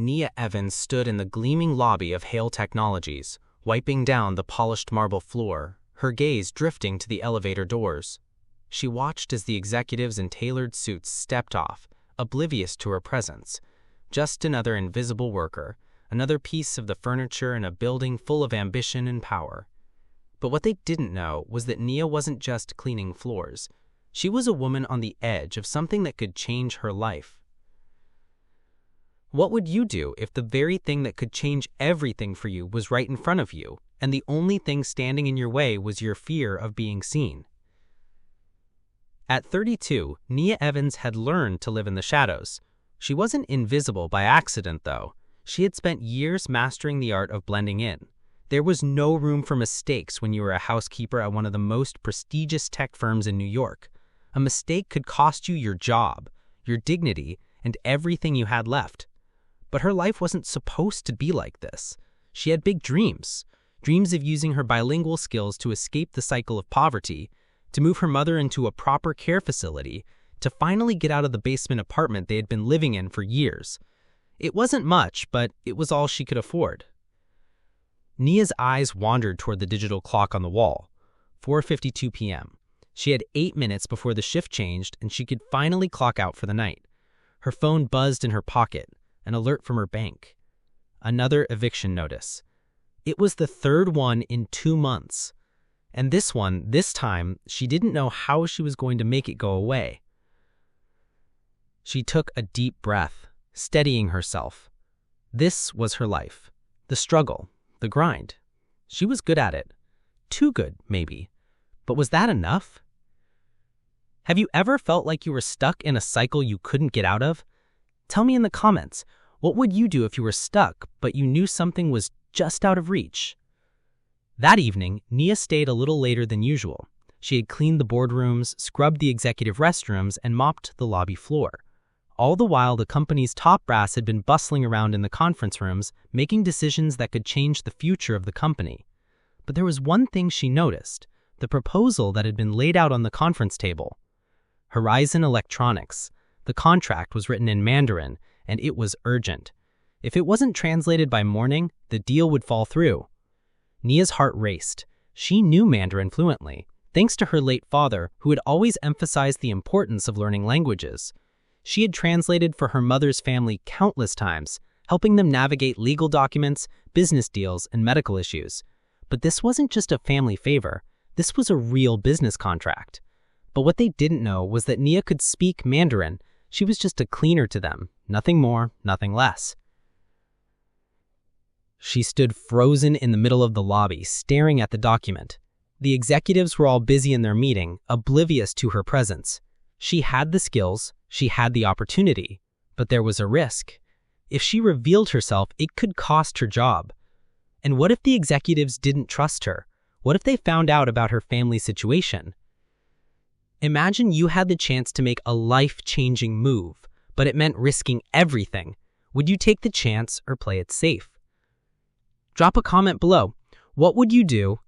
Nia Evans stood in the gleaming lobby of Hale Technologies, wiping down the polished marble floor, her gaze drifting to the elevator doors. She watched as the executives in tailored suits stepped off, oblivious to her presence. Just another invisible worker, another piece of the furniture in a building full of ambition and power. But what they didn't know was that Nia wasn't just cleaning floors. She was a woman on the edge of something that could change her life. What would you do if the very thing that could change everything for you was right in front of you, and the only thing standing in your way was your fear of being seen? At 32, Nia Evans had learned to live in the shadows. She wasn't invisible by accident, though. She had spent years mastering the art of blending in. There was no room for mistakes when you were a housekeeper at one of the most prestigious tech firms in New York. A mistake could cost you your job, your dignity, and everything you had left. But her life wasn't supposed to be like this. She had big dreams. Dreams of using her bilingual skills to escape the cycle of poverty, to move her mother into a proper care facility, to finally get out of the basement apartment they had been living in for years. It wasn't much, but it was all she could afford. Nia's eyes wandered toward the digital clock on the wall. 4:52 p.m. She had 8 minutes before the shift changed, and she could finally clock out for the night. Her phone buzzed in her pocket, an alert from her bank. Another eviction notice. It was the third one in 2 months. And this time, she didn't know how she was going to make it go away. She took a deep breath, steadying herself. This was her life. The struggle, the grind. She was good at it. Too good, maybe. But was that enough? Have you ever felt like you were stuck in a cycle you couldn't get out of? Tell me in the comments, what would you do if you were stuck, but you knew something was just out of reach? That evening, Nia stayed a little later than usual. She had cleaned the boardrooms, scrubbed the executive restrooms, and mopped the lobby floor. All the while, the company's top brass had been bustling around in the conference rooms, making decisions that could change the future of the company. But there was one thing she noticed, the proposal that had been laid out on the conference table. Horizon Electronics. The contract was written in Mandarin, and it was urgent. If it wasn't translated by morning, the deal would fall through. Nia's heart raced. She knew Mandarin fluently, thanks to her late father, who had always emphasized the importance of learning languages. She had translated for her mother's family countless times, helping them navigate legal documents, business deals, and medical issues. But this wasn't just a family favor. This was a real business contract. But what they didn't know was that Nia could speak Mandarin. She was just a cleaner to them, nothing more, nothing less. She stood frozen in the middle of the lobby, staring at the document. The executives were all busy in their meeting, oblivious to her presence. She had the skills, she had the opportunity, but there was a risk. If she revealed herself, it could cost her job. And what if the executives didn't trust her? What if they found out about her family situation? Imagine you had the chance to make a life-changing move, but it meant risking everything. Would you take the chance or play it safe? Drop a comment below. What would you do?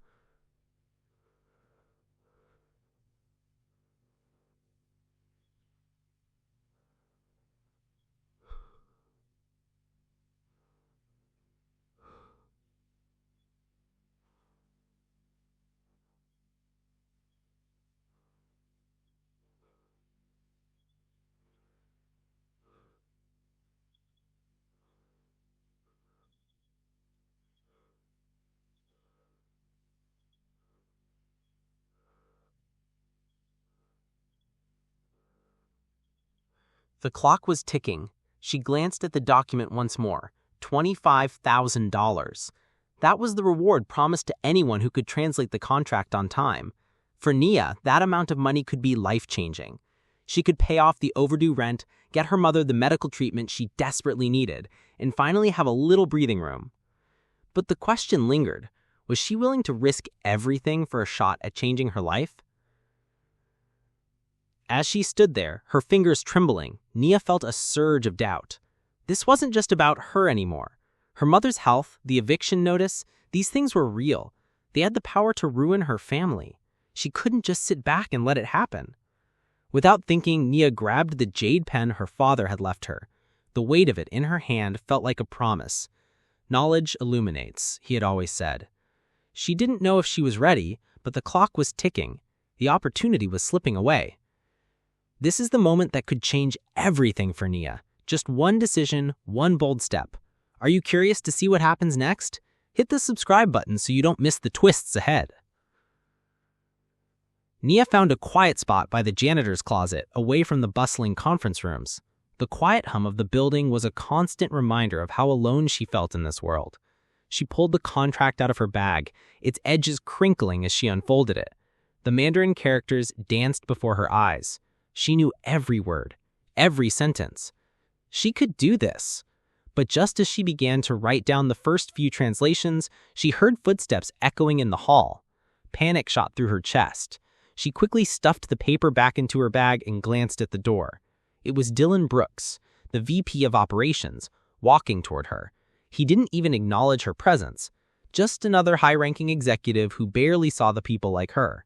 The clock was ticking. She glanced at the document once more. $25,000. That was the reward promised to anyone who could translate the contract on time. For Nia, that amount of money could be life-changing. She could pay off the overdue rent, get her mother the medical treatment she desperately needed, and finally have a little breathing room. But the question lingered. Was she willing to risk everything for a shot at changing her life? As she stood there, her fingers trembling, Nia felt a surge of doubt. This wasn't just about her anymore. Her mother's health, the eviction notice, these things were real. They had the power to ruin her family. She couldn't just sit back and let it happen. Without thinking, Nia grabbed the jade pen her father had left her. The weight of it in her hand felt like a promise. Knowledge illuminates, he had always said. She didn't know if she was ready, but the clock was ticking. The opportunity was slipping away. This is the moment that could change everything for Nia. Just one decision, one bold step. Are you curious to see what happens next? Hit the subscribe button so you don't miss the twists ahead. Nia found a quiet spot by the janitor's closet, away from the bustling conference rooms. The quiet hum of the building was a constant reminder of how alone she felt in this world. She pulled the contract out of her bag, its edges crinkling as she unfolded it. The Mandarin characters danced before her eyes. She knew every word, every sentence. She could do this. But just as she began to write down the first few translations, she heard footsteps echoing in the hall. Panic shot through her chest. She quickly stuffed the paper back into her bag and glanced at the door. It was Dylan Brooks, the VP of Operations, walking toward her. He didn't even acknowledge her presence, just another high-ranking executive who barely saw the people like her.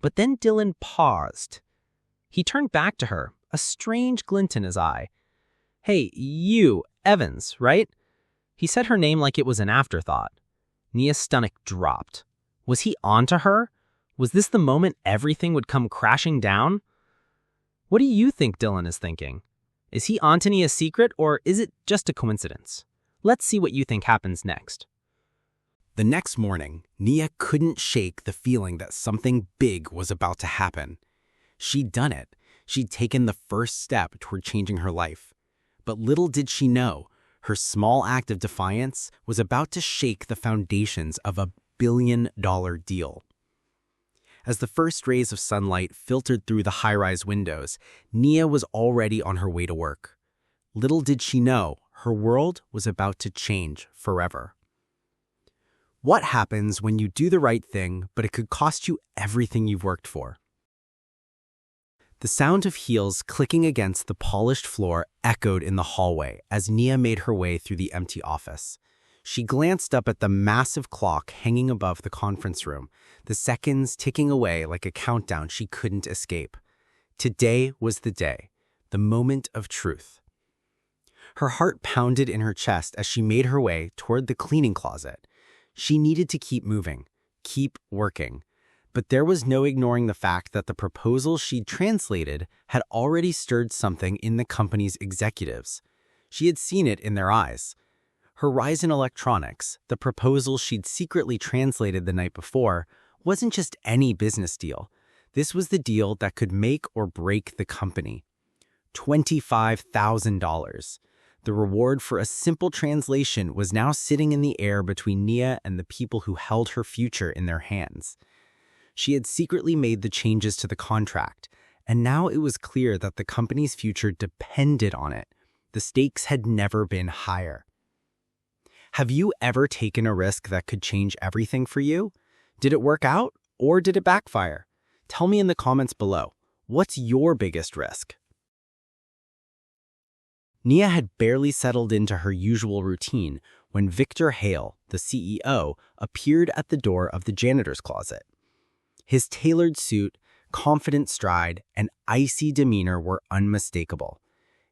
But then Dylan paused. He turned back to her, a strange glint in his eye. "Hey, you, Evans, right?" He said her name like it was an afterthought. Nia's stomach dropped. Was he onto her? Was this the moment everything would come crashing down? What do you think Dylan is thinking? Is he onto Nia's secret, or is it just a coincidence? Let's see what you think happens next. The next morning, Nia couldn't shake the feeling that something big was about to happen. She'd done it. She'd taken the first step toward changing her life. But little did she know, her small act of defiance was about to shake the foundations of a billion-dollar deal. As the first rays of sunlight filtered through the high-rise windows, Nia was already on her way to work. Little did she know, her world was about to change forever. What happens when you do the right thing, but it could cost you everything you've worked for? The sound of heels clicking against the polished floor echoed in the hallway as Nia made her way through the empty office. She glanced up at the massive clock hanging above the conference room, the seconds ticking away like a countdown she couldn't escape. Today was the day, the moment of truth. Her heart pounded in her chest as she made her way toward the cleaning closet. She needed to keep moving, keep working. But there was no ignoring the fact that the proposal she'd translated had already stirred something in the company's executives. She had seen it in their eyes. Horizon Electronics, the proposal she'd secretly translated the night before, wasn't just any business deal. This was the deal that could make or break the company. $25,000. The reward for a simple translation was now sitting in the air between Nia and the people who held her future in their hands. She had secretly made the changes to the contract, and now it was clear that the company's future depended on it. The stakes had never been higher. Have you ever taken a risk that could change everything for you? Did it work out, or did it backfire? Tell me in the comments below. What's your biggest risk? Nia had barely settled into her usual routine when Victor Hale, the CEO, appeared at the door of the janitor's closet. His tailored suit, confident stride, and icy demeanor were unmistakable.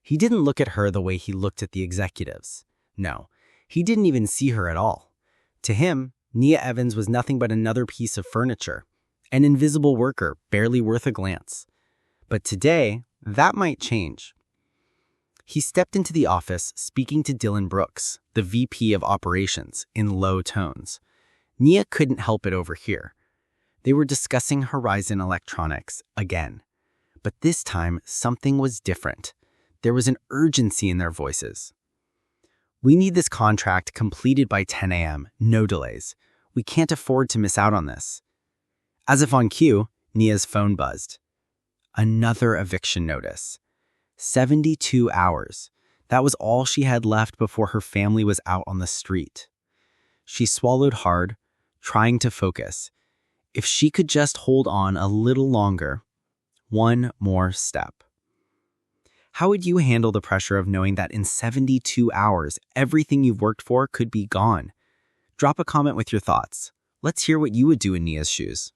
He didn't look at her the way he looked at the executives. No, he didn't even see her at all. To him, Nia Evans was nothing but another piece of furniture, an invisible worker barely worth a glance. But today, that might change. He stepped into the office speaking to Dylan Brooks, the VP of Operations, in low tones. Nia couldn't help it overhear. They were discussing Horizon Electronics again. But this time, something was different. There was an urgency in their voices. "We need this contract completed by 10 a.m., no delays. We can't afford to miss out on this." As if on cue, Nia's phone buzzed. Another eviction notice. 72 hours. That was all she had left before her family was out on the street. She swallowed hard, trying to focus. If she could just hold on a little longer, one more step. How would you handle the pressure of knowing that in 72 hours, everything you've worked for could be gone? Drop a comment with your thoughts. Let's hear what you would do in Nia's shoes.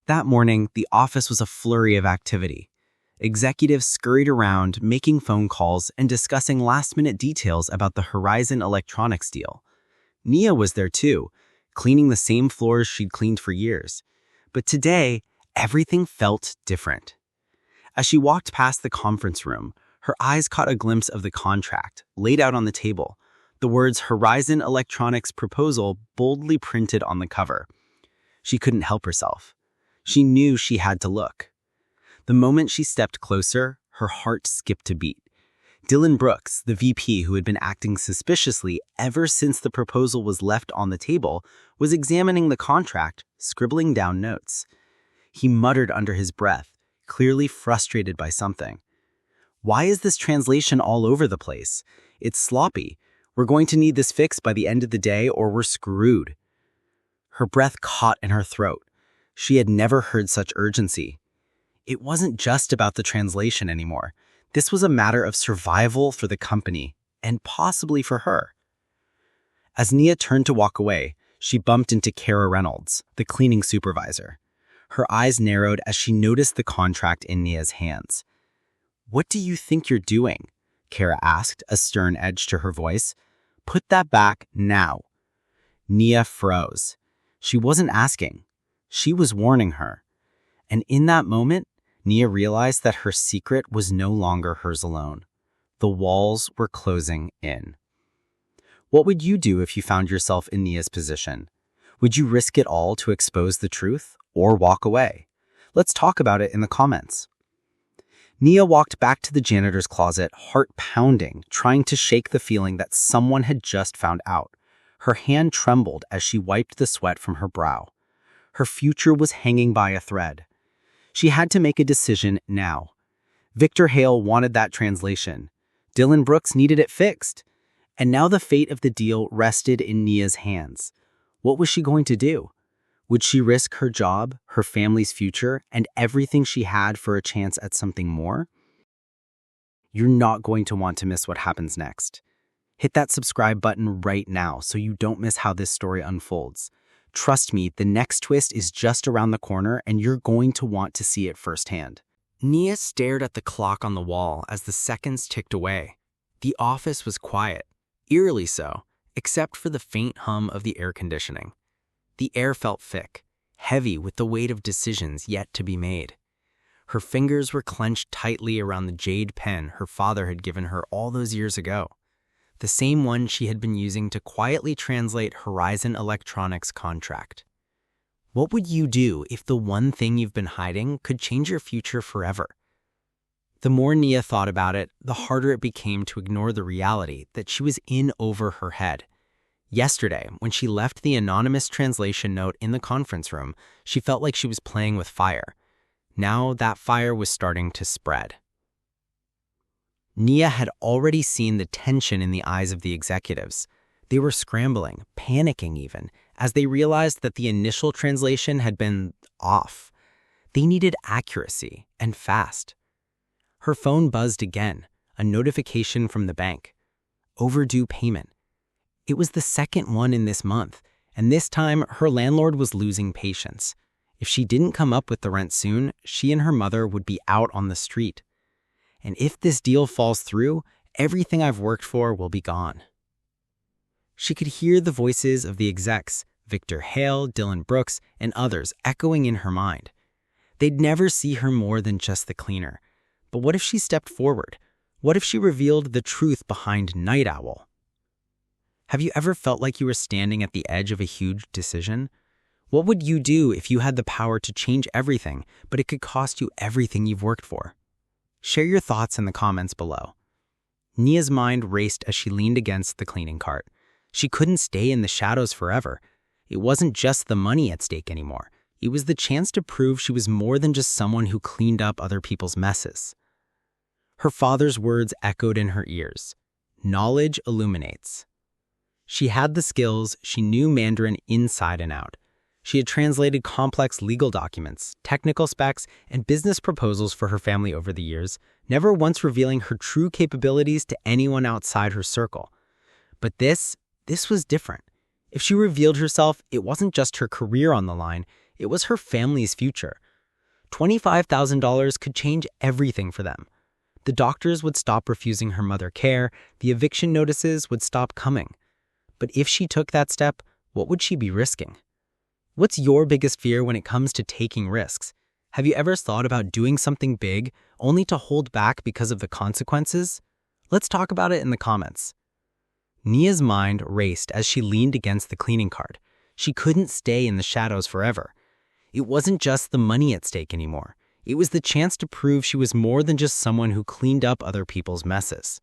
That morning, the office was a flurry of activity. Executives scurried around, making phone calls and discussing last-minute details about the Horizon Electronics deal. Nia was there too, cleaning the same floors she'd cleaned for years. But today, everything felt different. As she walked past the conference room, her eyes caught a glimpse of the contract, laid out on the table, the words Horizon Electronics Proposal boldly printed on the cover. She couldn't help herself. She knew she had to look. The moment she stepped closer, her heart skipped a beat. Dylan Brooks, the VP who had been acting suspiciously ever since the proposal was left on the table, was examining the contract, scribbling down notes. He muttered under his breath, clearly frustrated by something. "Why is this translation all over the place? It's sloppy. We're going to need this fixed by the end of the day or we're screwed." Her breath caught in her throat. She had never heard such urgency. It wasn't just about the translation anymore. This was a matter of survival for the company, and possibly for her. As Nia turned to walk away, she bumped into Kara Reynolds, the cleaning supervisor. Her eyes narrowed as she noticed the contract in Nia's hands. "What do you think you're doing?" Kara asked, a stern edge to her voice. "Put that back now." Nia froze. She wasn't asking. She was warning her. And in that moment, Nia realized that her secret was no longer hers alone. The walls were closing in. What would you do if you found yourself in Nia's position? Would you risk it all to expose the truth or walk away? Let's talk about it in the comments. Nia walked back to the janitor's closet, heart pounding, trying to shake the feeling that someone had just found out. Her hand trembled as she wiped the sweat from her brow. Her future was hanging by a thread. She had to make a decision now. Victor Hale wanted that translation. Dylan Brooks needed it fixed. And now the fate of the deal rested in Nia's hands. What was she going to do? Would she risk her job, her family's future, and everything she had for a chance at something more? You're not going to want to miss what happens next. Hit that subscribe button right now so you don't miss how this story unfolds. Trust me, the next twist is just around the corner and you're going to want to see it firsthand. Nia stared at the clock on the wall as the seconds ticked away. The office was quiet, eerily so, except for the faint hum of the air conditioning. The air felt thick, heavy with the weight of decisions yet to be made. Her fingers were clenched tightly around the jade pen her father had given her all those years ago. The same one she had been using to quietly translate Horizon Electronics' contract. What would you do if the one thing you've been hiding could change your future forever? The more Nia thought about it, the harder it became to ignore the reality that she was in over her head. Yesterday, when she left the anonymous translation note in the conference room, she felt like she was playing with fire. Now that fire was starting to spread. Nia had already seen the tension in the eyes of the executives. They were scrambling, panicking even, as they realized that the initial translation had been off. They needed accuracy, and fast. Her phone buzzed again, a notification from the bank. Overdue payment. It was the second one in this month, and this time her landlord was losing patience. If she didn't come up with the rent soon, she and her mother would be out on the street. And if this deal falls through, everything I've worked for will be gone. She could hear the voices of the execs, Victor Hale, Dylan Brooks, and others echoing in her mind. They'd never see her more than just the cleaner. But what if she stepped forward? What if she revealed the truth behind Night Owl? Have you ever felt like you were standing at the edge of a huge decision? What would you do if you had the power to change everything, but it could cost you everything you've worked for? Share your thoughts in the comments below. Nia's mind raced as she leaned against the cleaning cart. She couldn't stay in the shadows forever. It wasn't just the money at stake anymore. It was the chance to prove she was more than just someone who cleaned up other people's messes. Her father's words echoed in her ears. Knowledge illuminates. She had the skills, she knew Mandarin inside and out. She had translated complex legal documents, technical specs, and business proposals for her family over the years, never once revealing her true capabilities to anyone outside her circle. But this was different. If she revealed herself, it wasn't just her career on the line, it was her family's future. $25,000 could change everything for them. The doctors would stop refusing her mother care, the eviction notices would stop coming. But if she took that step, what would she be risking? What's your biggest fear when it comes to taking risks? Have you ever thought about doing something big only to hold back because of the consequences? Let's talk about it in the comments. Nia's mind raced as she leaned against the cleaning cart. She couldn't stay in the shadows forever. It wasn't just the money at stake anymore. It was the chance to prove she was more than just someone who cleaned up other people's messes.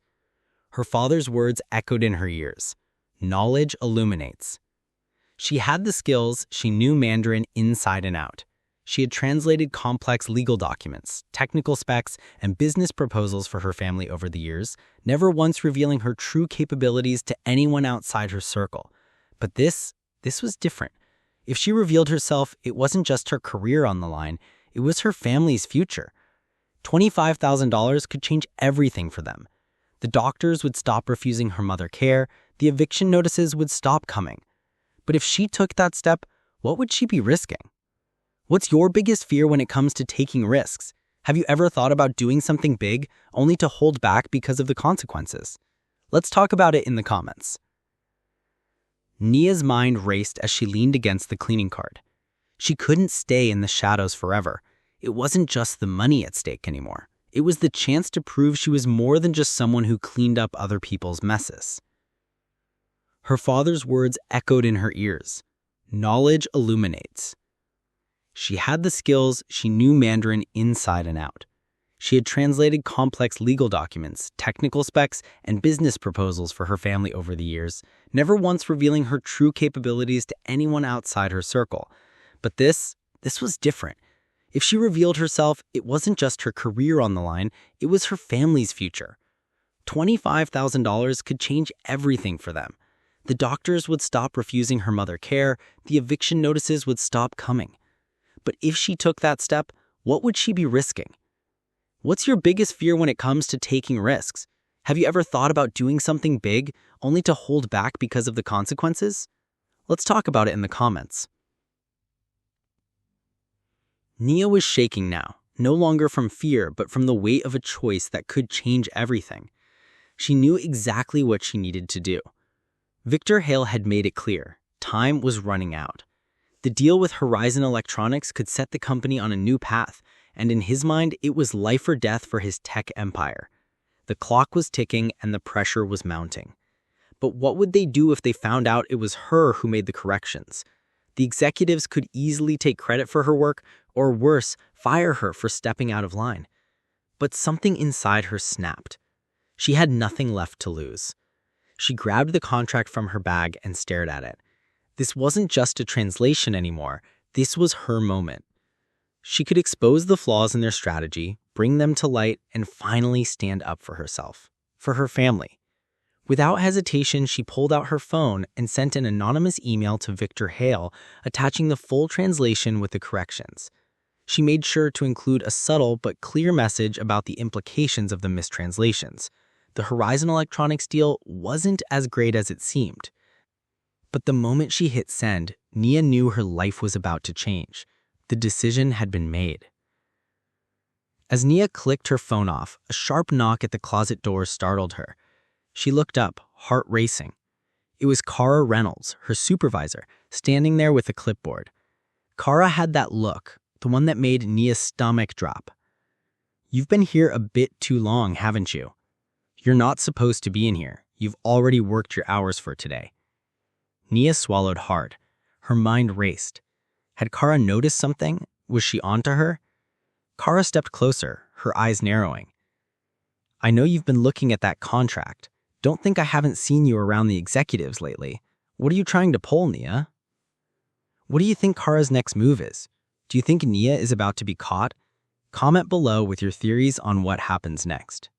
Her father's words echoed in her ears. Knowledge illuminates. She had the skills, she knew Mandarin inside and out. She had translated complex legal documents, technical specs, and business proposals for her family over the years, never once revealing her true capabilities to anyone outside her circle. But this was different. If she revealed herself, it wasn't just her career on the line, it was her family's future. $25,000 could change everything for them. The doctors would stop refusing her mother care, the eviction notices would stop coming. But if she took that step, what would she be risking? What's your biggest fear when it comes to taking risks? Have you ever thought about doing something big only to hold back because of the consequences? Let's talk about it in the comments. Nia's mind raced as she leaned against the cleaning cart. She couldn't stay in the shadows forever. It wasn't just the money at stake anymore. It was the chance to prove she was more than just someone who cleaned up other people's messes. Her father's words echoed in her ears. Knowledge illuminates. She had the skills, she knew Mandarin inside and out. She had translated complex legal documents, technical specs, and business proposals for her family over the years, never once revealing her true capabilities to anyone outside her circle. But this was different. If she revealed herself, it wasn't just her career on the line, it was her family's future. $25,000 could change everything for them. The doctors would stop refusing her mother care, the eviction notices would stop coming. But if she took that step, what would she be risking? What's your biggest fear when it comes to taking risks? Have you ever thought about doing something big only to hold back because of the consequences? Let's talk about it in the comments. Nia was shaking now, no longer from fear, but from the weight of a choice that could change everything. She knew exactly what she needed to do. Victor Hale had made it clear. Time was running out. The deal with Horizon Electronics could set the company on a new path, and in his mind, it was life or death for his tech empire. The clock was ticking and the pressure was mounting. But what would they do if they found out it was her who made the corrections? The executives could easily take credit for her work, or worse, fire her for stepping out of line. But something inside her snapped. She had nothing left to lose. She grabbed the contract from her bag and stared at it. This wasn't just a translation anymore. This was her moment. She could expose the flaws in their strategy, bring them to light, and finally stand up for herself, for her family. Without hesitation, she pulled out her phone and sent an anonymous email to Victor Hale, attaching the full translation with the corrections. She made sure to include a subtle but clear message about the implications of the mistranslations. The Horizon Electronics deal wasn't as great as it seemed. But the moment she hit send, Nia knew her life was about to change. The decision had been made. As Nia clicked her phone off, a sharp knock at the closet door startled her. She looked up, heart racing. It was Kara Reynolds, her supervisor, standing there with a clipboard. Kara had that look, the one that made Nia's stomach drop. "You've been here a bit too long, haven't you? You're not supposed to be in here. You've already worked your hours for today." Nia swallowed hard. Her mind raced. Had Kara noticed something? Was she onto her? Kara stepped closer, her eyes narrowing. "I know you've been looking at that contract. Don't think I haven't seen you around the executives lately. What are you trying to pull, Nia?" What do you think Kara's next move is? Do you think Nia is about to be caught? Comment below with your theories on what happens next.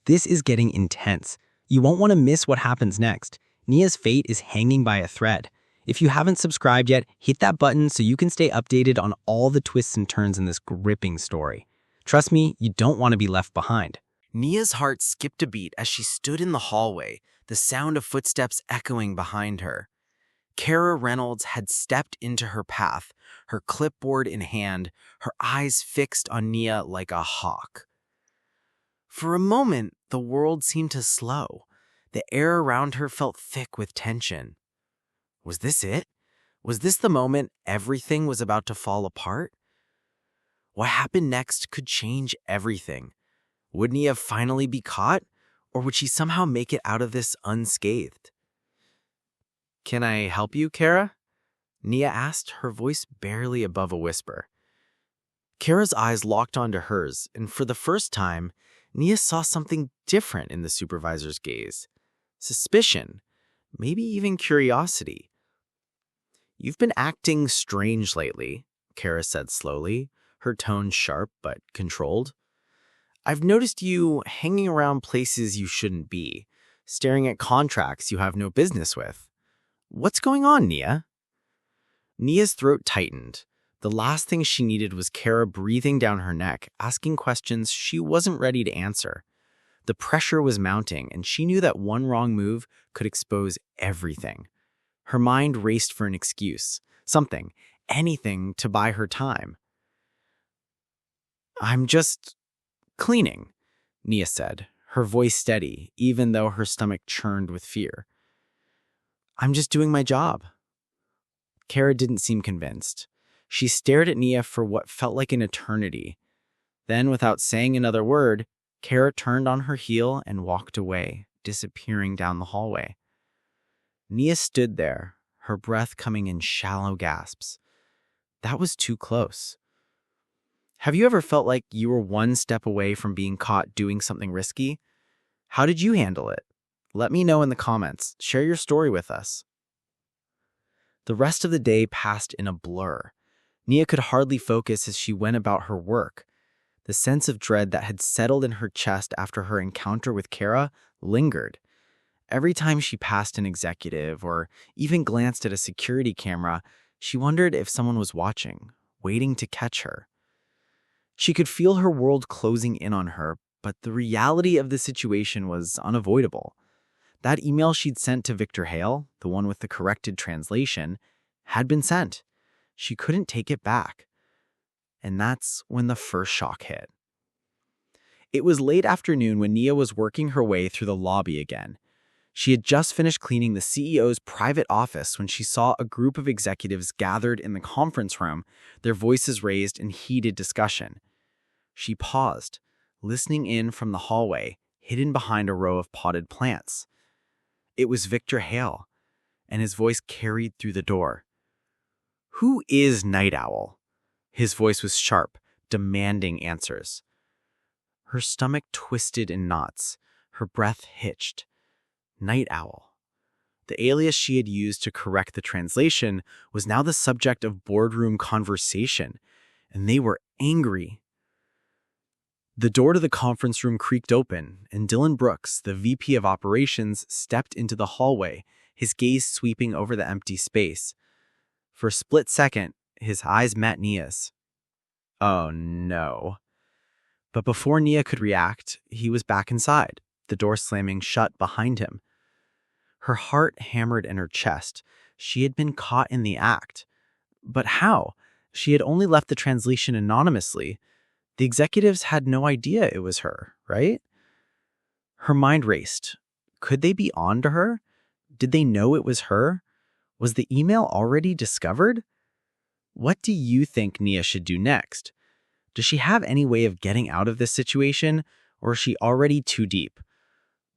This is getting intense. You won't want to miss what happens next. Nia's fate is hanging by a thread. If you haven't subscribed yet, hit that button so you can stay updated on all the twists and turns in this gripping story. Trust me, you don't want to be left behind. Nia's heart skipped a beat as she stood in the hallway, the sound of footsteps echoing behind her. Kara Reynolds had stepped into her path, her clipboard in hand, her eyes fixed on Nia like a hawk. For a moment, the world seemed to slow. The air around her felt thick with tension. Was this it? Was this the moment everything was about to fall apart? What happened next could change everything. Would Nia finally be caught, or would she somehow make it out of this unscathed? "Can I help you, Kara?" Nia asked, her voice barely above a whisper. Kara's eyes locked onto hers, and for the first time, Nia saw something different in the supervisor's gaze. Suspicion, maybe even curiosity. "You've been acting strange lately," Kara said slowly, her tone sharp but controlled. "I've noticed you hanging around places you shouldn't be, staring at contracts you have no business with. What's going on, Nia?" Nia's throat tightened. The last thing she needed was Kara breathing down her neck, asking questions she wasn't ready to answer. The pressure was mounting, and she knew that one wrong move could expose everything. Her mind raced for an excuse, something, anything to buy her time. "I'm just cleaning," Nia said, her voice steady, even though her stomach churned with fear. "I'm just doing my job." Kara didn't seem convinced. She stared at Nia for what felt like an eternity. Then, without saying another word, Kara turned on her heel and walked away, disappearing down the hallway. Nia stood there, her breath coming in shallow gasps. That was too close. Have you ever felt like you were one step away from being caught doing something risky? How did you handle it? Let me know in the comments. Share your story with us. The rest of the day passed in a blur. Nia could hardly focus as she went about her work. The sense of dread that had settled in her chest after her encounter with Kara lingered. Every time she passed an executive or even glanced at a security camera, she wondered if someone was watching, waiting to catch her. She could feel her world closing in on her, but the reality of the situation was unavoidable. That email she'd sent to Victor Hale, the one with the corrected translation, had been sent. She couldn't take it back. And that's when the first shock hit. It was late afternoon when Nia was working her way through the lobby again. She had just finished cleaning the CEO's private office when she saw a group of executives gathered in the conference room, their voices raised in heated discussion. She paused, listening in from the hallway, hidden behind a row of potted plants. It was Victor Hale, and his voice carried through the door. "Who is Night Owl?" His voice was sharp, demanding answers. Her stomach twisted in knots, her breath hitched. Night Owl. The alias she had used to correct the translation was now the subject of boardroom conversation, and they were angry. The door to the conference room creaked open, and Dylan Brooks, the VP of Operations, stepped into the hallway, his gaze sweeping over the empty space. For a split second, his eyes met Nia's. Oh no. But before Nia could react, he was back inside, the door slamming shut behind him. Her heart hammered in her chest. She had been caught in the act. But how? She had only left the translation anonymously. The executives had no idea it was her, right? Her mind raced. Could they be on to her? Did they know it was her? Was the email already discovered? What do you think Nia should do next? Does she have any way of getting out of this situation, or is she already too deep?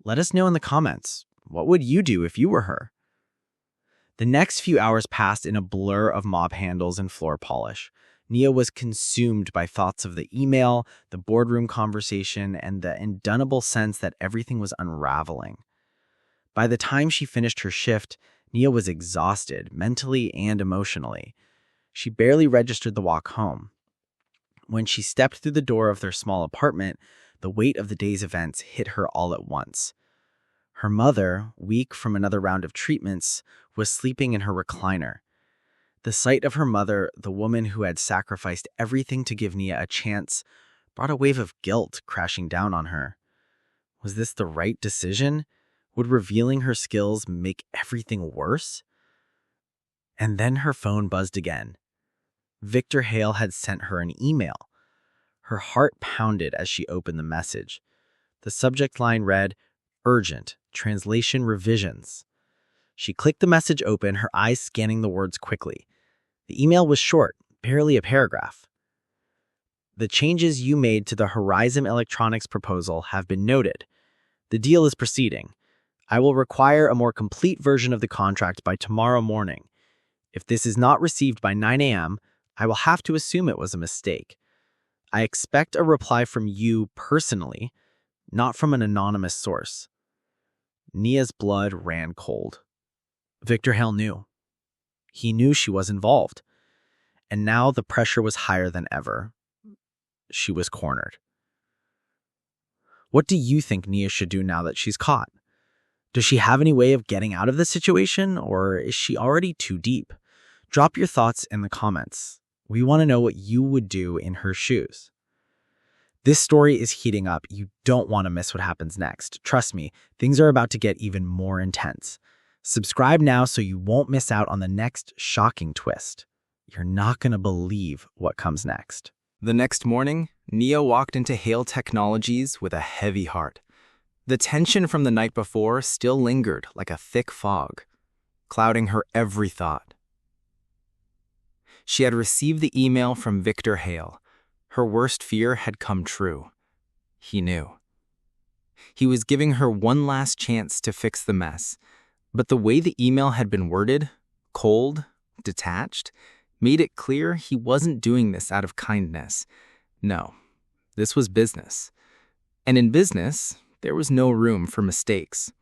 Let us know in the comments. What would you do if you were her? The next few hours passed in a blur of mop handles and floor polish. Nia was consumed by thoughts of the email, the boardroom conversation, and the indubitable sense that everything was unraveling. By the time she finished her shift, Nia was exhausted, mentally and emotionally. She barely registered the walk home. When she stepped through the door of their small apartment, the weight of the day's events hit her all at once. Her mother, weak from another round of treatments, was sleeping in her recliner. The sight of her mother, the woman who had sacrificed everything to give Nia a chance, brought a wave of guilt crashing down on her. Was this the right decision? Would revealing her skills make everything worse? And then her phone buzzed again. Victor Hale had sent her an email. Her heart pounded as she opened the message. The subject line read, "Urgent, translation revisions." She clicked the message open, her eyes scanning the words quickly. The email was short, barely a paragraph. "The changes you made to the Horizon Electronics proposal have been noted. The deal is proceeding. I will require a more complete version of the contract by tomorrow morning. If this is not received by 9 a.m., I will have to assume it was a mistake. I expect a reply from you personally, not from an anonymous source." Nia's blood ran cold. Victor Hale knew. He knew she was involved. And now the pressure was higher than ever. She was cornered. What do you think Nia should do now that she's caught? Does she have any way of getting out of this situation, or is she already too deep? Drop your thoughts in the comments. We want to know what you would do in her shoes. This story is heating up. You don't want to miss what happens next. Trust me, things are about to get even more intense. Subscribe now so you won't miss out on the next shocking twist. You're not going to believe what comes next. The next morning, Nia walked into Hale Technologies with a heavy heart. The tension from the night before still lingered like a thick fog, clouding her every thought. She had received the email from Victor Hale. Her worst fear had come true. He knew. He was giving her one last chance to fix the mess, but the way the email had been worded, cold, detached, made it clear he wasn't doing this out of kindness. No, this was business. And in business, there was no room for mistakes.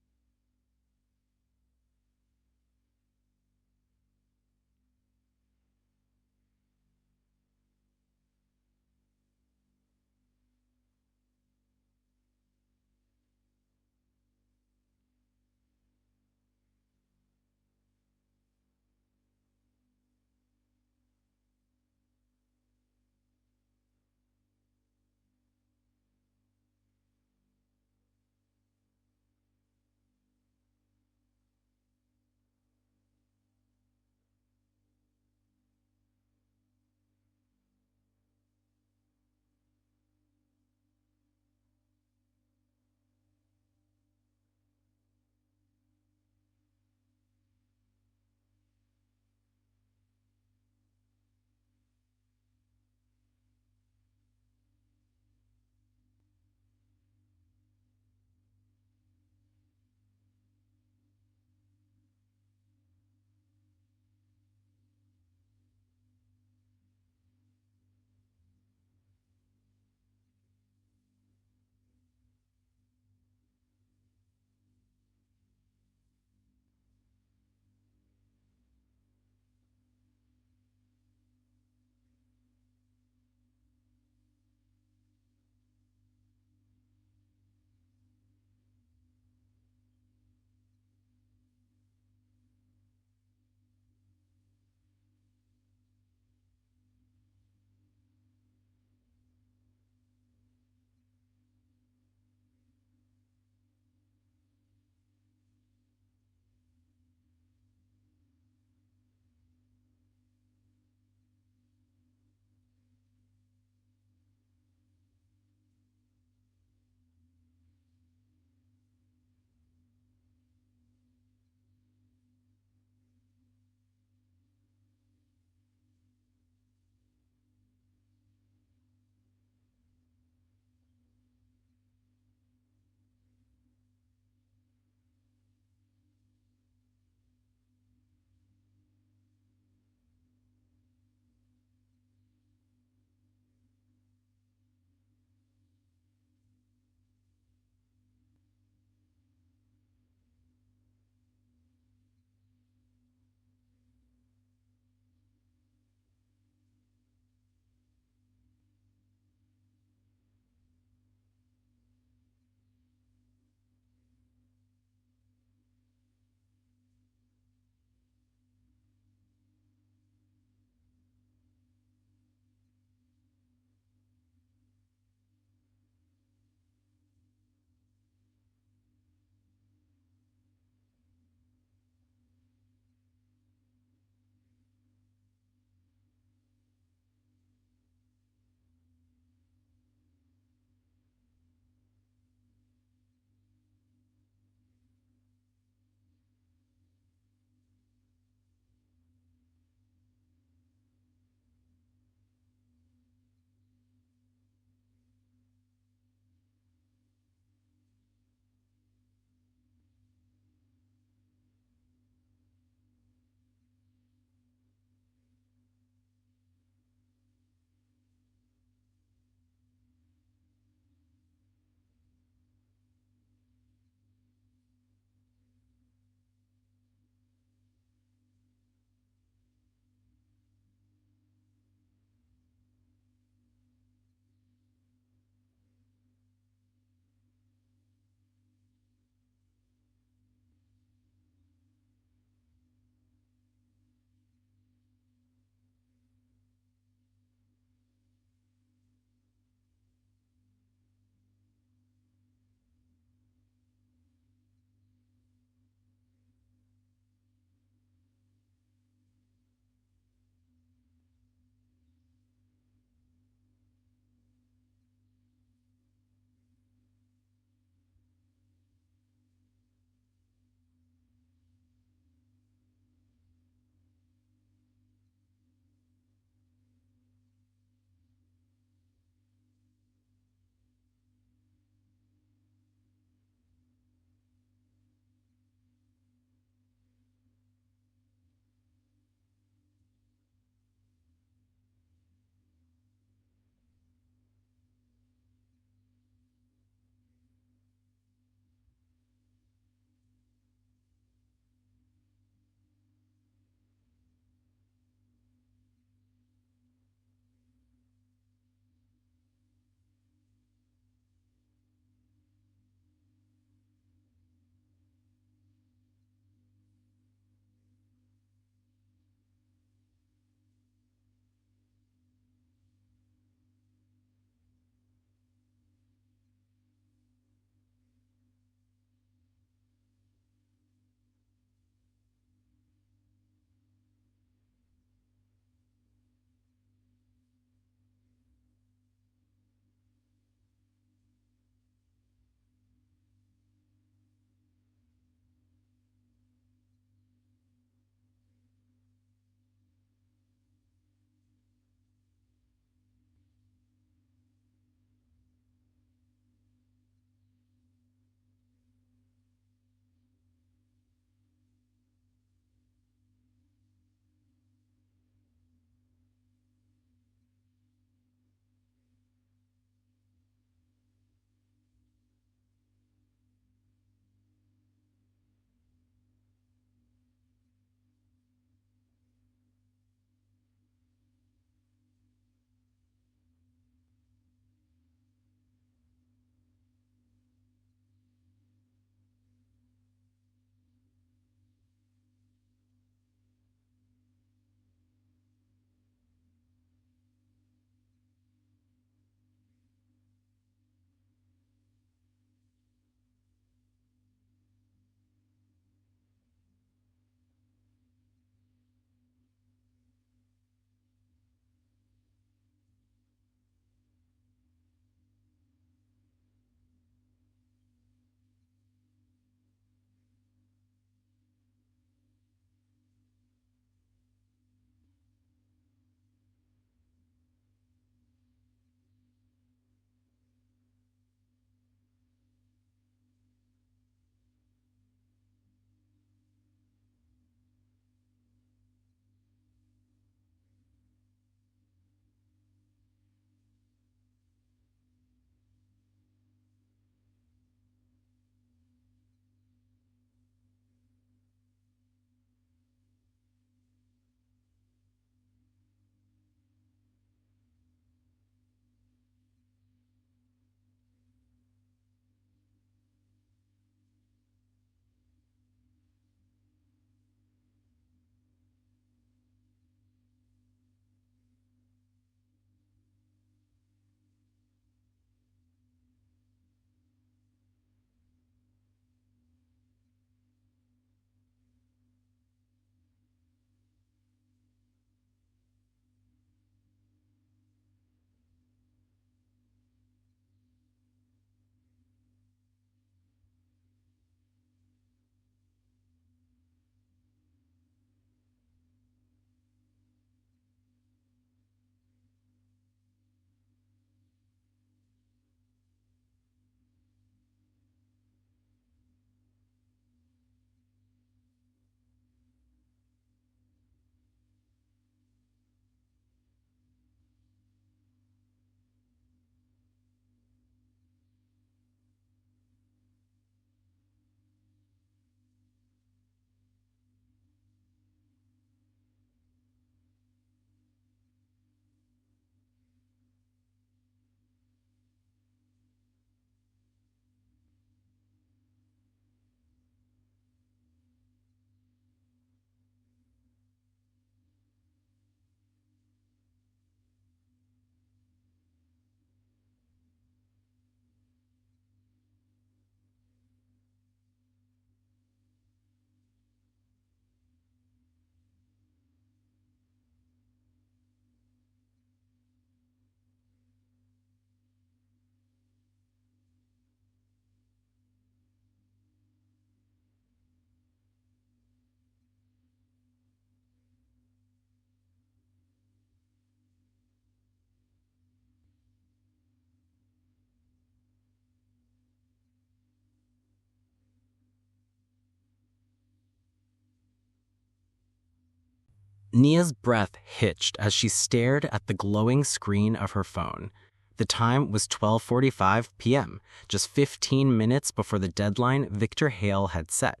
Nia's breath hitched as she stared at the glowing screen of her phone. The time was 12:45 p.m., just 15 minutes before the deadline Victor Hale had set.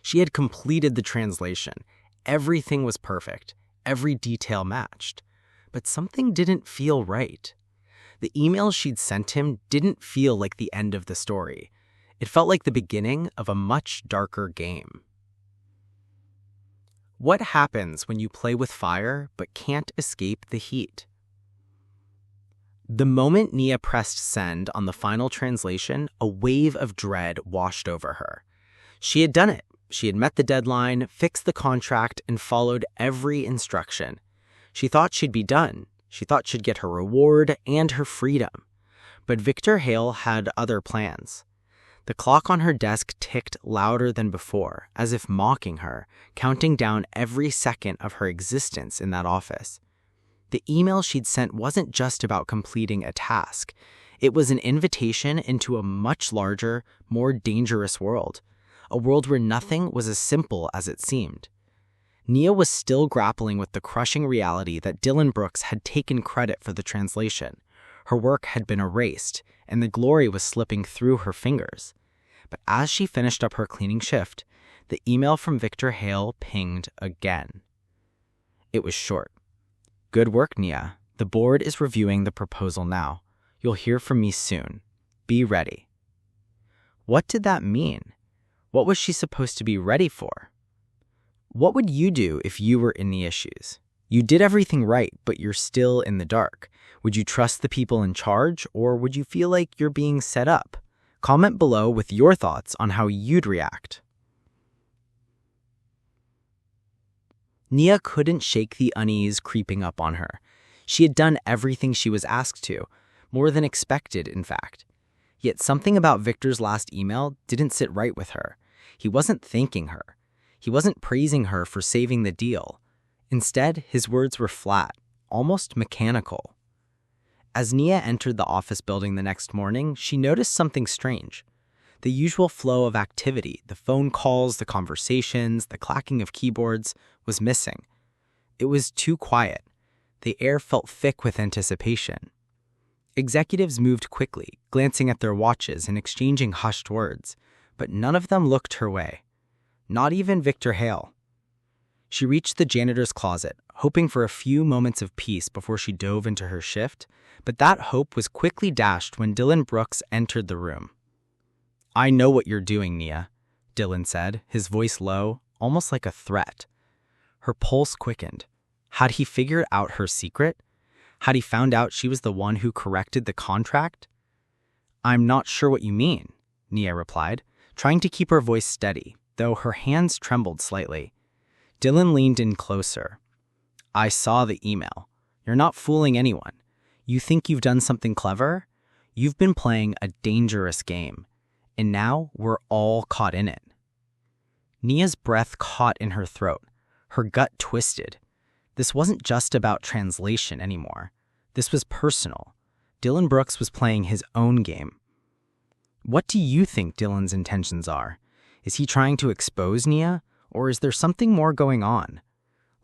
She had completed the translation. Everything was perfect. Every detail matched. But something didn't feel right. The email she'd sent him didn't feel like the end of the story. It felt like the beginning of a much darker game. What happens when you play with fire but can't escape the heat? The moment Nia pressed send on the final translation, a wave of dread washed over her. She had done it. She had met the deadline, fixed the contract, and followed every instruction. She thought she'd be done. She thought she'd get her reward and her freedom. But Victor Hale had other plans. The clock on her desk ticked louder than before, as if mocking her, counting down every second of her existence in that office. The email she'd sent wasn't just about completing a task. It was an invitation into a much larger, more dangerous world, a world where nothing was as simple as it seemed. Nia was still grappling with the crushing reality that Dylan Brooks had taken credit for the translation. Her work had been erased, and the glory was slipping through her fingers. But as she finished up her cleaning shift, the email from Victor Hale pinged again. It was short. "Good work, Nia. The board is reviewing the proposal now. You'll hear from me soon. Be ready." What did that mean? What was she supposed to be ready for? What would you do if you were in the issues? You did everything right, but you're still in the dark. Would you trust the people in charge, or would you feel like you're being set up? Comment below with your thoughts on how you'd react. Nia couldn't shake the unease creeping up on her. She had done everything she was asked to, more than expected, in fact. Yet something about Victor's last email didn't sit right with her. He wasn't thanking her. He wasn't praising her for saving the deal. Instead, his words were flat, almost mechanical. As Nia entered the office building the next morning, she noticed something strange. The usual flow of activity, the phone calls, the conversations, the clacking of keyboards, was missing. It was too quiet. The air felt thick with anticipation. Executives moved quickly, glancing at their watches and exchanging hushed words, but none of them looked her way. Not even Victor Hale. She reached the janitor's closet, hoping for a few moments of peace before she dove into her shift, but that hope was quickly dashed when Dylan Brooks entered the room. "I know what you're doing, Nia," Dylan said, his voice low, almost like a threat. Her pulse quickened. Had he figured out her secret? Had he found out she was the one who corrected the contract? "I'm not sure what you mean," Nia replied, trying to keep her voice steady, though her hands trembled slightly. Dylan leaned in closer. "I saw the email. You're not fooling anyone. You think you've done something clever? You've been playing a dangerous game, and now we're all caught in it." Nia's breath caught in her throat. Her gut twisted. This wasn't just about translation anymore. This was personal. Dylan Brooks was playing his own game. What do you think Dylan's intentions are? Is he trying to expose Nia, or is there something more going on?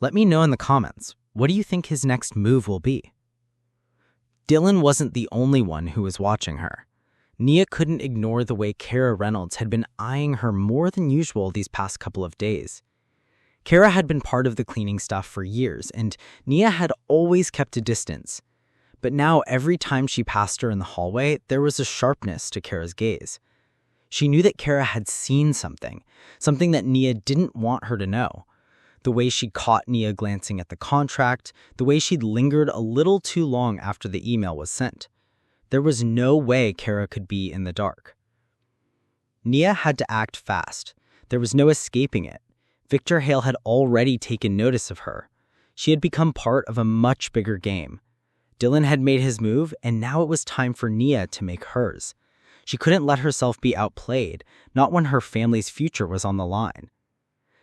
Let me know in the comments. What do you think his next move will be? Dylan wasn't the only one who was watching her. Nia couldn't ignore the way Kara Reynolds had been eyeing her more than usual these past couple of days. Kara had been part of the cleaning staff for years, and Nia had always kept a distance. But now every time she passed her in the hallway, there was a sharpness to Kara's gaze. She knew that Kara had seen something that Nia didn't want her to know. The way she'd caught Nia glancing at the contract, the way she'd lingered a little too long after the email was sent. There was no way Kara could be in the dark. Nia had to act fast. There was no escaping it. Victor Hale had already taken notice of her. She had become part of a much bigger game. Dylan had made his move, and now it was time for Nia to make hers. She couldn't let herself be outplayed, not when her family's future was on the line.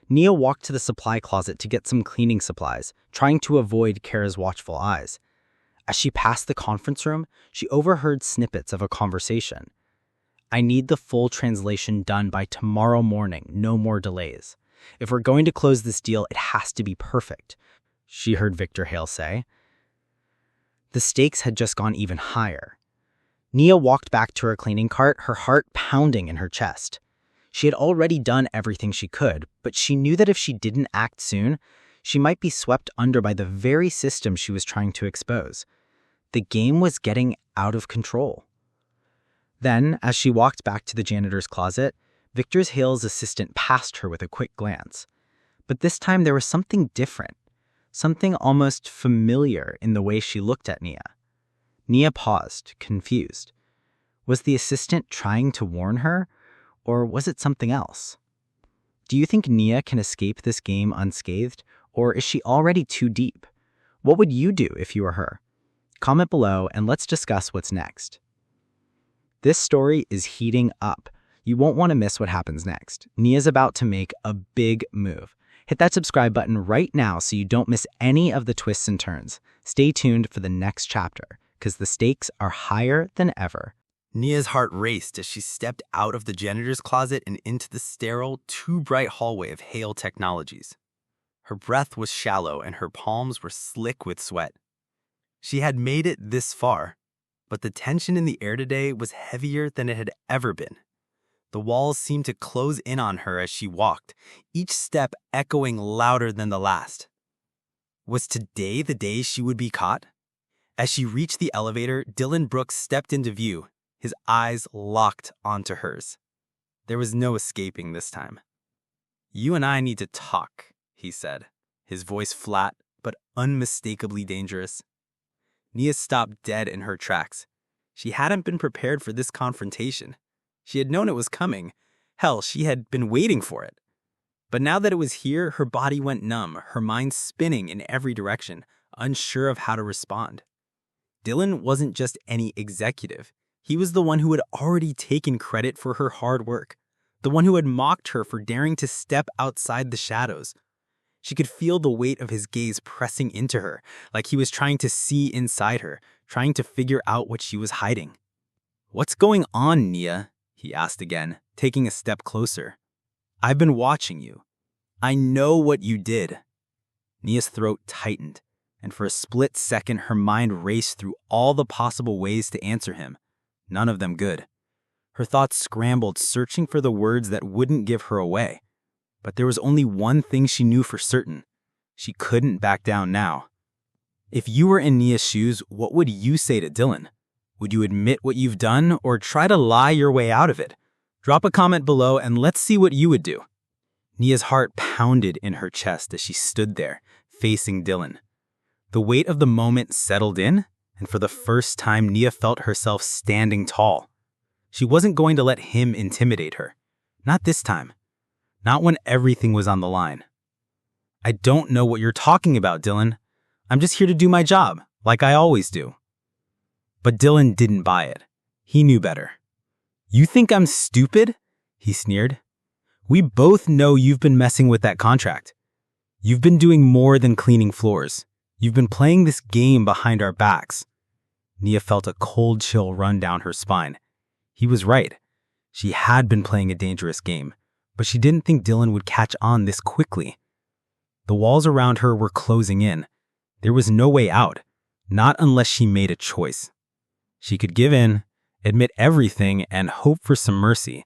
Nia walked to the supply closet to get some cleaning supplies, trying to avoid Kara's watchful eyes. As she passed the conference room, she overheard snippets of a conversation. "I need the full translation done by tomorrow morning, no more delays. If we're going to close this deal, it has to be perfect. she heard Victor Hale say. The stakes had just gone even higher. Nia walked back to her cleaning cart, her heart pounding in her chest. She had already done everything she could, but she knew that if she didn't act soon, she might be swept under by the very system she was trying to expose. The game was getting out of control. Then, as she walked back to the janitor's closet, Victor Hale's assistant passed her with a quick glance. But this time there was something different, something almost familiar in the way she looked at Nia. Nia paused, confused. Was the assistant trying to warn her, or was it something else? Do you think Nia can escape this game unscathed, or is she already too deep? What would you do if you were her? Comment below and let's discuss what's next. This story is heating up. You won't want to miss what happens next. Nia's about to make a big move. Hit that subscribe button right now so you don't miss any of the twists and turns. Stay tuned for the next chapter, because the stakes are higher than ever. Nia's heart raced as she stepped out of the janitor's closet and into the sterile, too bright hallway of Hale Technologies. Her breath was shallow and her palms were slick with sweat. She had made it this far, but the tension in the air today was heavier than it had ever been. The walls seemed to close in on her as she walked, each step echoing louder than the last. Was today the day she would be caught? As she reached the elevator, Dylan Brooks stepped into view, his eyes locked onto hers. There was no escaping this time. "You and I need to talk," he said, his voice flat but unmistakably dangerous. Nia stopped dead in her tracks. She hadn't been prepared for this confrontation. She had known it was coming. Hell, she had been waiting for it. But now that it was here, her body went numb, her mind spinning in every direction, unsure of how to respond. Dylan wasn't just any executive. He was the one who had already taken credit for her hard work, the one who had mocked her for daring to step outside the shadows. She could feel the weight of his gaze pressing into her, like he was trying to see inside her, trying to figure out what she was hiding. "What's going on, Nia?" he asked again, taking a step closer. "I've been watching you. I know what you did." Nia's throat tightened, and for a split second her mind raced through all the possible ways to answer him, none of them good. Her thoughts scrambled, searching for the words that wouldn't give her away. But there was only one thing she knew for certain. She couldn't back down now. If you were in Nia's shoes, what would you say to Dylan? Would you admit what you've done or try to lie your way out of it? Drop a comment below and let's see what you would do. Nia's heart pounded in her chest as she stood there, facing Dylan. The weight of the moment settled in, and for the first time Nia felt herself standing tall. She wasn't going to let him intimidate her. Not this time. Not when everything was on the line. "I don't know what you're talking about, Dylan. I'm just here to do my job, like I always do." But Dylan didn't buy it. He knew better. "You think I'm stupid?" he sneered. "We both know you've been messing with that contract. You've been doing more than cleaning floors. You've been playing this game behind our backs." Nia felt a cold chill run down her spine. He was right. She had been playing a dangerous game, but she didn't think Dylan would catch on this quickly. The walls around her were closing in. There was no way out, not unless she made a choice. She could give in, admit everything, and hope for some mercy,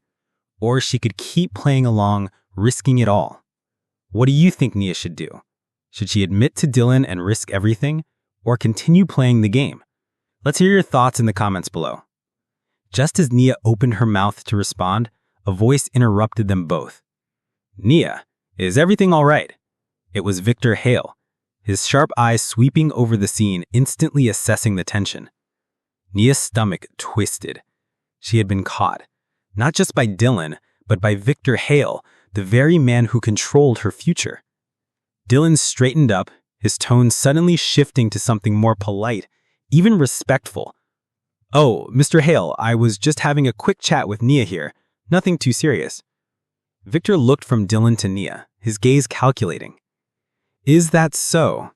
or she could keep playing along, risking it all. What do you think Nia should do? Should she admit to Dylan and risk everything, or continue playing the game? Let's hear your thoughts in the comments below. Just as Nia opened her mouth to respond, a voice interrupted them both. "Nia, is everything all right?" It was Victor Hale, his sharp eyes sweeping over the scene, instantly assessing the tension. Nia's stomach twisted. She had been caught, not just by Dylan, but by Victor Hale, the very man who controlled her future. Dylan straightened up, his tone suddenly shifting to something more polite, even respectful. "Oh, Mr. Hale, I was just having a quick chat with Nia here. Nothing too serious." Victor looked from Dylan to Nia, his gaze calculating. "Is that so?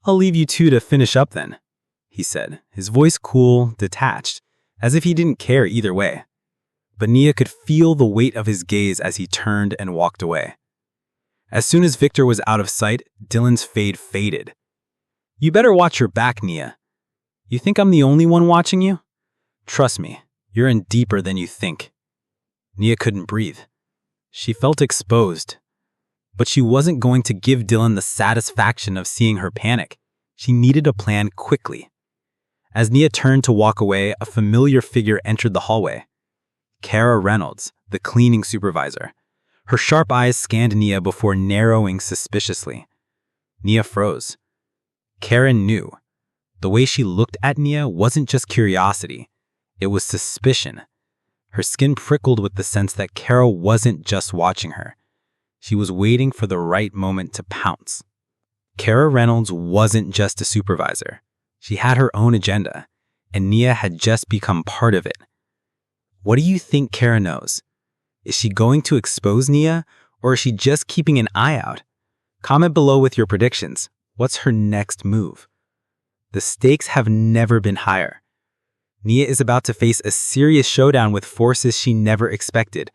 I'll leave you two to finish up then," he said, his voice cool, detached, as if he didn't care either way. But Nia could feel the weight of his gaze as he turned and walked away. As soon as Victor was out of sight, Dylan's faded. "You better watch your back, Nia. You think I'm the only one watching you? Trust me, you're in deeper than you think." Nia couldn't breathe. She felt exposed. But she wasn't going to give Dylan the satisfaction of seeing her panic. She needed a plan quickly. As Nia turned to walk away, a familiar figure entered the hallway. Kara Reynolds, the cleaning supervisor. Her sharp eyes scanned Nia before narrowing suspiciously. Nia froze. Karen knew. The way she looked at Nia wasn't just curiosity. It was suspicion. Her skin prickled with the sense that Kara wasn't just watching her. She was waiting for the right moment to pounce. Kara Reynolds wasn't just a supervisor. She had her own agenda, and Nia had just become part of it. What do you think Kara knows? Is she going to expose Nia, or is she just keeping an eye out? Comment below with your predictions. What's her next move? The stakes have never been higher. Nia is about to face a serious showdown with forces she never expected.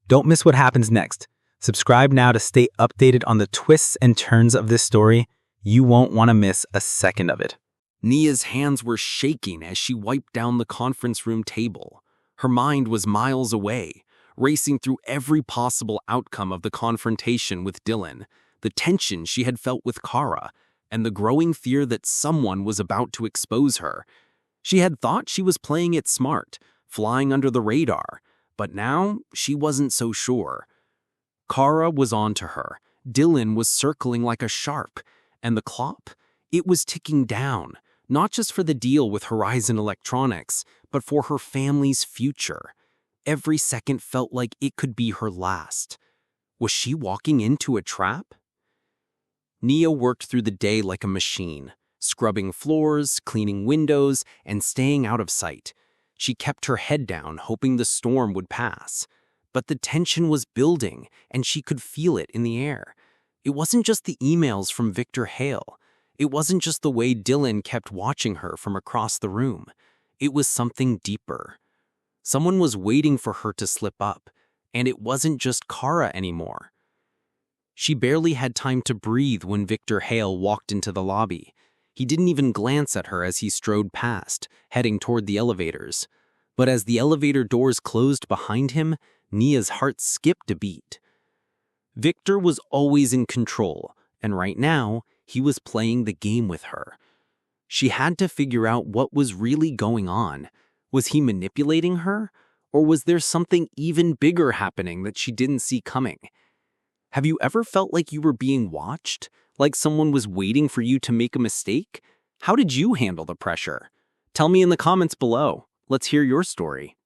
Don't miss what happens next. Subscribe now to stay updated on the twists and turns of this story. You won't want to miss a second of it. Nia's hands were shaking as she wiped down the conference room table. Her mind was miles away, racing through every possible outcome of the confrontation with Dylan, the tension she had felt with Kara, and the growing fear that someone was about to expose her. She had thought she was playing it smart, flying under the radar, but now she wasn't so sure. Kara was onto her. Dylan was circling like a sharp, and the clock, it was ticking down, not just for the deal with Horizon Electronics, but for her family's future. Every second felt like it could be her last. Was she walking into a trap? Nia worked through the day like a machine, scrubbing floors, cleaning windows, and staying out of sight. She kept her head down, hoping the storm would pass. But the tension was building, and she could feel it in the air. It wasn't just the emails from Victor Hale. It wasn't just the way Dylan kept watching her from across the room. It was something deeper. Someone was waiting for her to slip up, and it wasn't just Kara anymore. She barely had time to breathe when Victor Hale walked into the lobby. He didn't even glance at her as he strode past, heading toward the elevators. But as the elevator doors closed behind him, Nia's heart skipped a beat. Victor was always in control, and right now, he was playing the game with her. She had to figure out what was really going on. Was he manipulating her, or was there something even bigger happening that she didn't see coming? Have you ever felt like you were being watched? Like someone was waiting for you to make a mistake? How did you handle the pressure? Tell me in the comments below. Let's hear your story.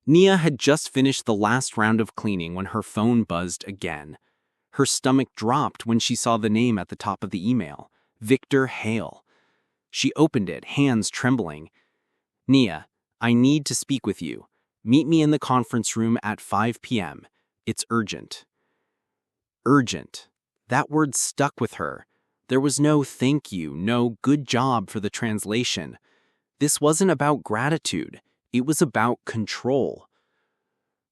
Nia had just finished the last round of cleaning when her phone buzzed again. Her stomach dropped when she saw the name at the top of the email, Victor Hale. She opened it, hands trembling. "Nia, I need to speak with you. Meet me in the conference room at 5 p.m. It's urgent." Urgent. That word stuck with her. There was no thank you, no good job for the translation. This wasn't about gratitude. It was about control.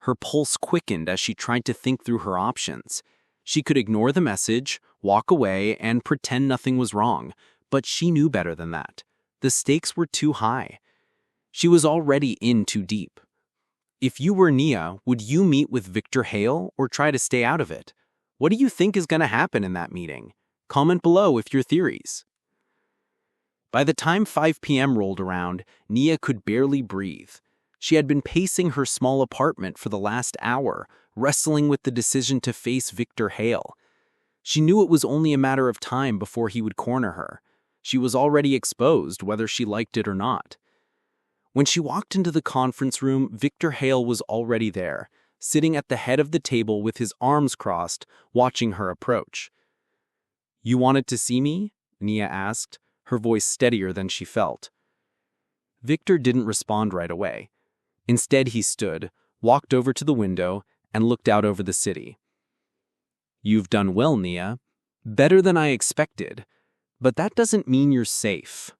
Her pulse quickened as she tried to think through her options. She could ignore the message, walk away, and pretend nothing was wrong, but she knew better than that. The stakes were too high. She was already in too deep. If you were Nia, would you meet with Victor Hale or try to stay out of it? What do you think is going to happen in that meeting? Comment below with your theories. By the time 5 p.m. rolled around, Nia could barely breathe. She had been pacing her small apartment for the last hour, wrestling with the decision to face Victor Hale. She knew it was only a matter of time before he would corner her. She was already exposed, whether she liked it or not. When she walked into the conference room, Victor Hale was already there, sitting at the head of the table with his arms crossed, watching her approach. "You wanted to see me?" Nia asked, her voice steadier than she felt. Victor didn't respond right away. Instead, he stood, walked over to the window, and looked out over the city. "You've done well, Nia. Better than I expected. But that doesn't mean you're safe."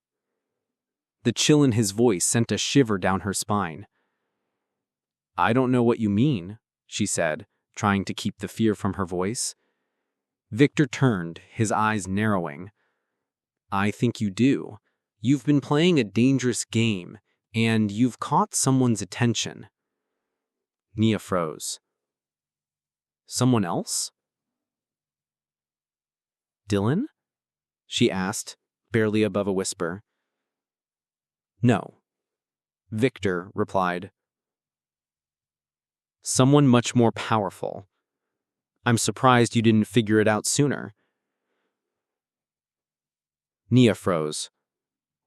The chill in his voice sent a shiver down her spine. "I don't know what you mean," she said, trying to keep the fear from her voice. Victor turned, his eyes narrowing. I think you do. You've been playing a dangerous game, and you've caught someone's attention. Nia froze. Someone else? Dylan? She asked, barely above a whisper. No. Victor replied. Someone much more powerful. I'm surprised you didn't figure it out sooner. Nia froze.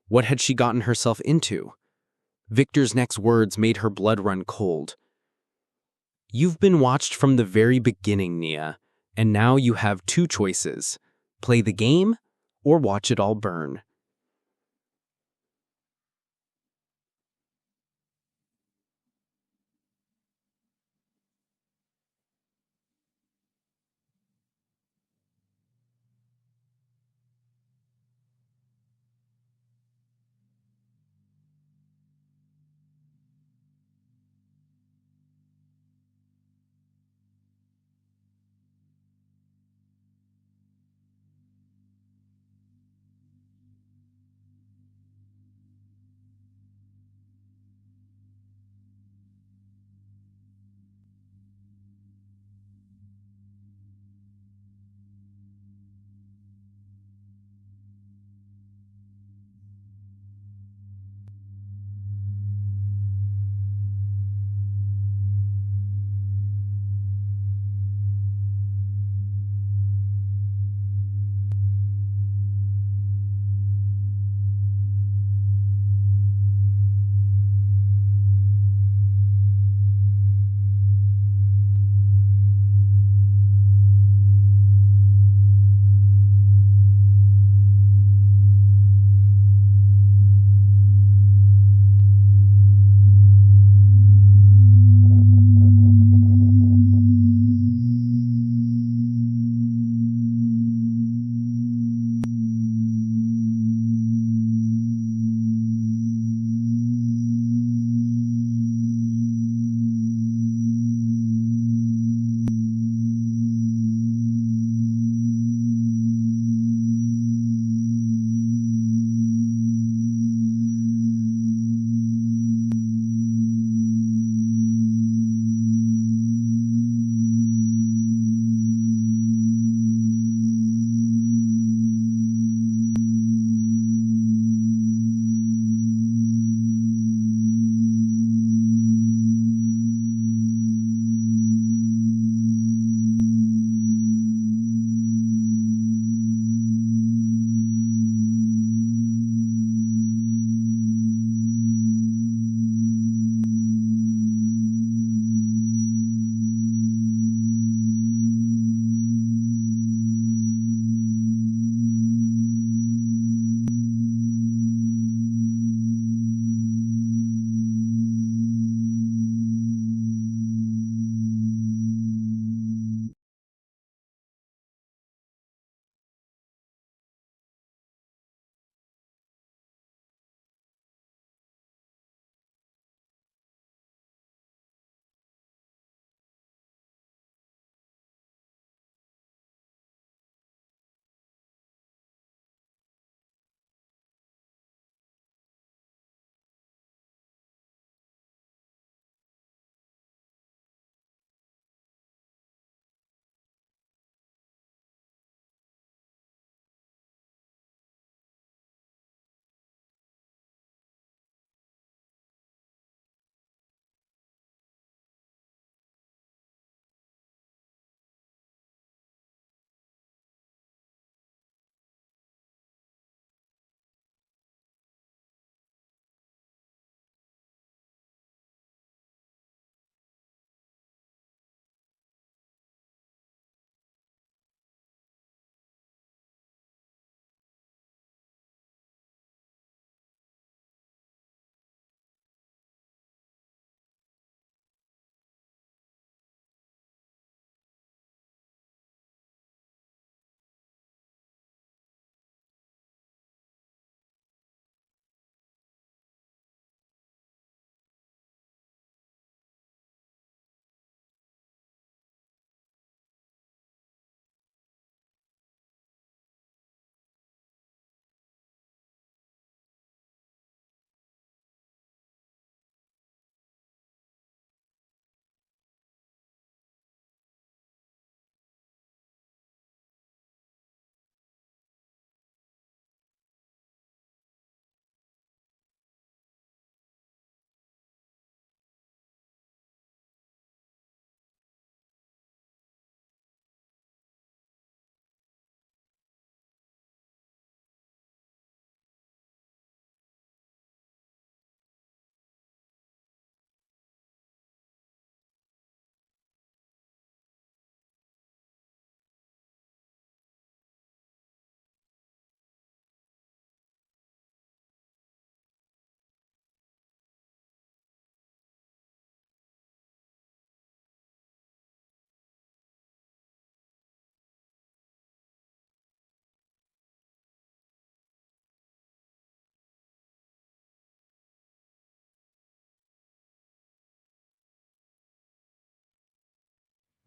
What had she gotten herself into? Victor's next words made her blood run cold. You've been watched from the very beginning, Nia, and now you have two choices. Play the game or watch it all burn.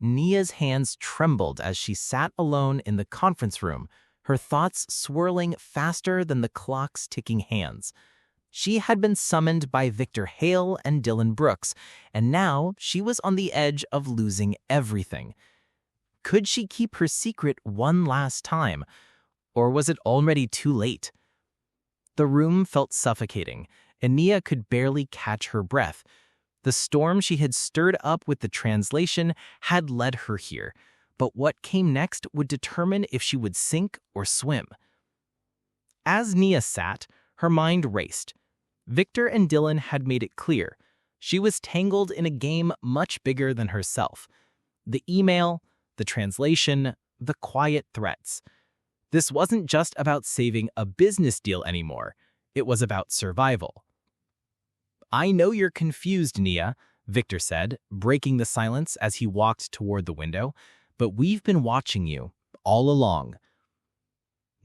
Nia's hands trembled as she sat alone in the conference room, her thoughts swirling faster than the clock's ticking hands. She had been summoned by Victor Hale and Dylan Brooks, and now she was on the edge of losing everything. Could she keep her secret one last time, or was it already too late? The room felt suffocating, and Nia could barely catch her breath. The storm she had stirred up with the translation had led her here, but what came next would determine if she would sink or swim. As Nia sat, her mind raced. Victor and Dylan had made it clear. She was tangled in a game much bigger than herself. The email, the translation, the quiet threats. This wasn't just about saving a business deal anymore. It was about survival. "I know you're confused, Nia," Victor said, breaking the silence as he walked toward the window, "but we've been watching you all along."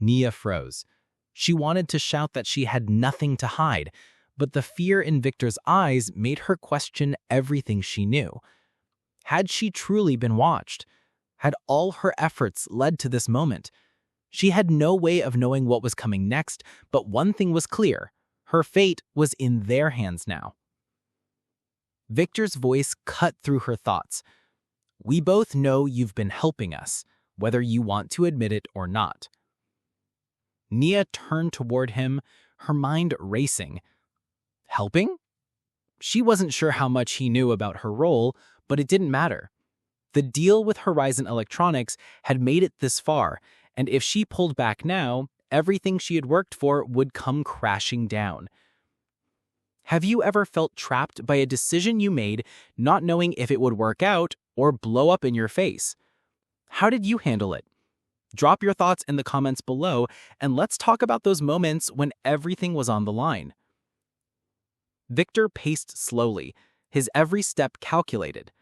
Nia froze. She wanted to shout that she had nothing to hide, but the fear in Victor's eyes made her question everything she knew. Had she truly been watched? Had all her efforts led to this moment? She had no way of knowing what was coming next, but one thing was clear. Her fate was in their hands now. Victor's voice cut through her thoughts. "We both know you've been helping us, whether you want to admit it or not." Nia turned toward him, her mind racing. Helping? She wasn't sure how much he knew about her role, but it didn't matter. The deal with Horizon Electronics had made it this far, and if she pulled back now, everything she had worked for would come crashing down. Have you ever felt trapped by a decision you made, not knowing if it would work out or blow up in your face? How did you handle it? Drop your thoughts in the comments below, and let's talk about those moments when everything was on the line. Victor paced slowly, his every step calculated.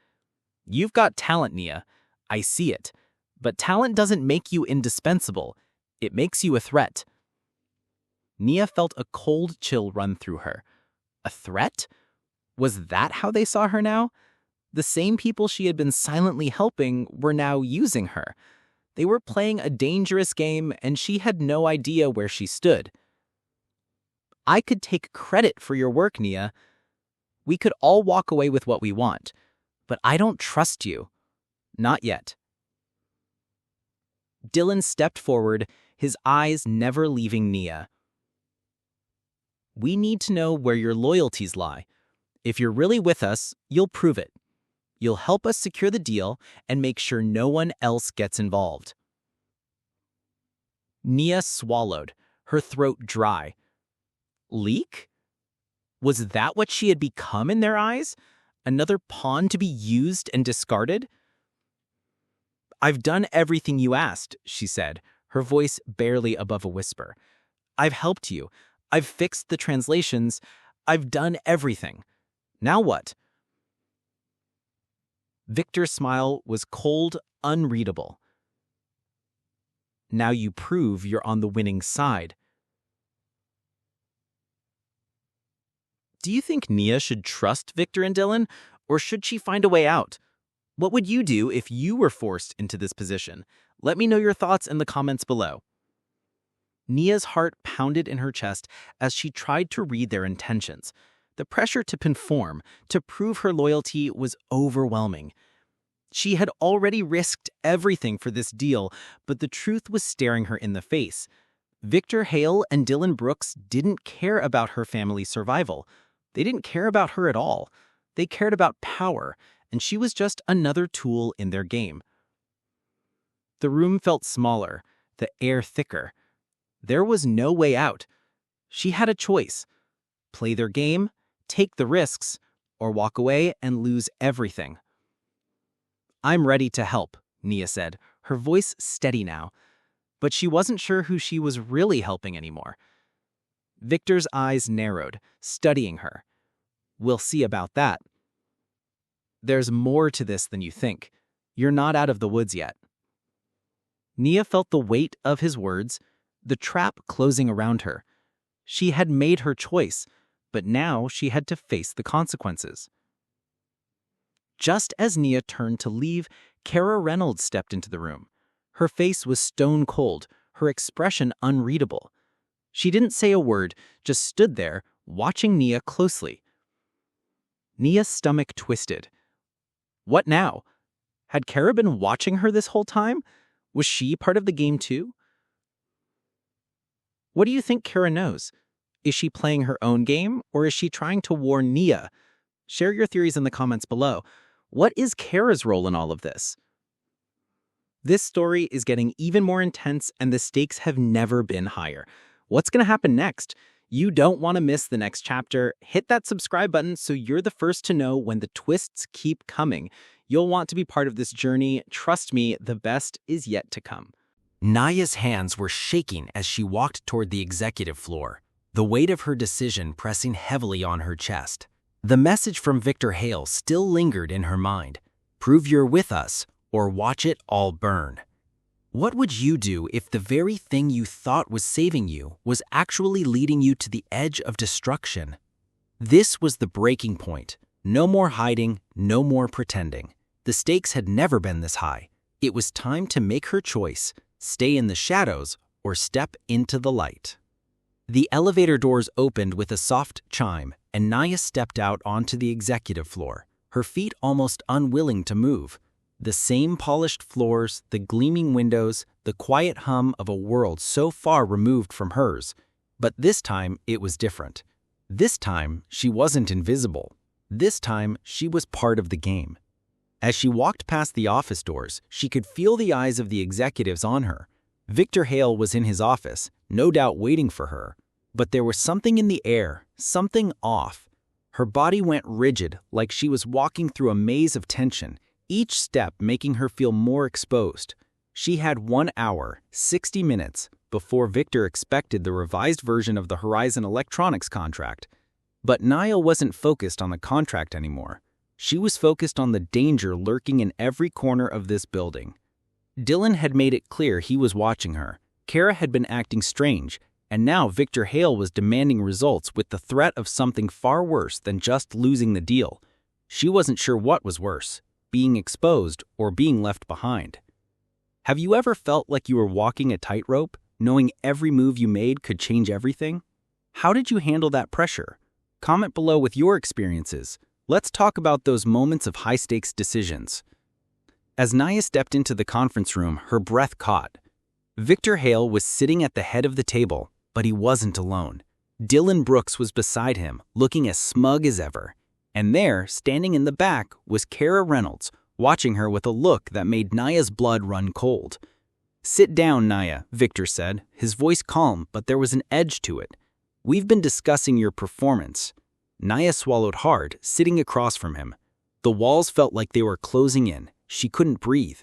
"You've got talent, Nia. I see it. But talent doesn't make you indispensable. It makes you a threat." Nia felt a cold chill run through her. A threat? Was that how they saw her now? The same people she had been silently helping were now using her. They were playing a dangerous game, and she had no idea where she stood. "I could take credit for your work, Nia. We could all walk away with what we want, but I don't trust you. Not yet." Dylan stepped forward, his eyes never leaving Nia. "We need to know where your loyalties lie. If you're really with us, you'll prove it. You'll help us secure the deal and make sure no one else gets involved." Nia swallowed, her throat dry. Leak? Was that what she had become in their eyes? Another pawn to be used and discarded? "I've done everything you asked," she said, her voice barely above a whisper. "I've helped you. I've fixed the translations. I've done everything. Now what?" Victor's smile was cold, unreadable. "Now you prove you're on the winning side." Do you think Nia should trust Victor and Dylan, or should she find a way out? What would you do if you were forced into this position? Let me know your thoughts in the comments below. Nia's heart pounded in her chest as she tried to read their intentions. The pressure to conform, to prove her loyalty, was overwhelming. She had already risked everything for this deal, but the truth was staring her in the face. Victor Hale and Dylan Brooks didn't care about her family's survival. They didn't care about her at all. They cared about power, and she was just another tool in their game. The room felt smaller, the air thicker. There was no way out. She had a choice: play their game, take the risks, or walk away and lose everything. "I'm ready to help," Nia said, her voice steady now. But she wasn't sure who she was really helping anymore. Victor's eyes narrowed, studying her. "We'll see about that. There's more to this than you think. You're not out of the woods yet." Nia felt the weight of his words, the trap closing around her. She had made her choice, but now she had to face the consequences. Just as Nia turned to leave, Kara Reynolds stepped into the room. Her face was stone cold, her expression unreadable. She didn't say a word, just stood there, watching Nia closely. Nia's stomach twisted. What now? Had Kara been watching her this whole time? Was she part of the game too? What do you think Kara knows? Is she playing her own game, or is she trying to warn Nia? Share your theories in the comments below. What is Kara's role in all of this? This story is getting even more intense, and the stakes have never been higher. What's going to happen next? You don't want to miss the next chapter. Hit that subscribe button so you're the first to know when the twists keep coming. You'll want to be part of this journey. Trust me, the best is yet to come. Nia's hands were shaking as she walked toward the executive floor, the weight of her decision pressing heavily on her chest. The message from Victor Hale still lingered in her mind. Prove you're with us, or watch it all burn. What would you do if the very thing you thought was saving you was actually leading you to the edge of destruction? This was the breaking point. No more hiding, no more pretending. The stakes had never been this high. It was time to make her choice, stay in the shadows or step into the light. The elevator doors opened with a soft chime, and Nia stepped out onto the executive floor, her feet almost unwilling to move. The same polished floors, the gleaming windows, the quiet hum of a world so far removed from hers. But this time, it was different. This time, she wasn't invisible. This time, she was part of the game. As she walked past the office doors, she could feel the eyes of the executives on her. Victor Hale was in his office, no doubt waiting for her. But there was something in the air, something off. Her body went rigid, like she was walking through a maze of tension, each step making her feel more exposed. She had 1 hour, 60 minutes, before Victor expected the revised version of the Horizon Electronics contract. But Nia wasn't focused on the contract anymore. She was focused on the danger lurking in every corner of this building. Dylan had made it clear he was watching her. Kara had been acting strange, and now Victor Hale was demanding results with the threat of something far worse than just losing the deal. She wasn't sure what was worse, being exposed or being left behind. Have you ever felt like you were walking a tightrope, knowing every move you made could change everything? How did you handle that pressure? Comment below with your experiences. Let's talk about those moments of high-stakes decisions. As Nia stepped into the conference room, her breath caught. Victor Hale was sitting at the head of the table, but he wasn't alone. Dylan Brooks was beside him, looking as smug as ever. And there, standing in the back, was Kara Reynolds, watching her with a look that made Nia's blood run cold. "Sit down, Nia," Victor said, his voice calm, but there was an edge to it. "We've been discussing your performance." Nia swallowed hard, sitting across from him. The walls felt like they were closing in. She couldn't breathe.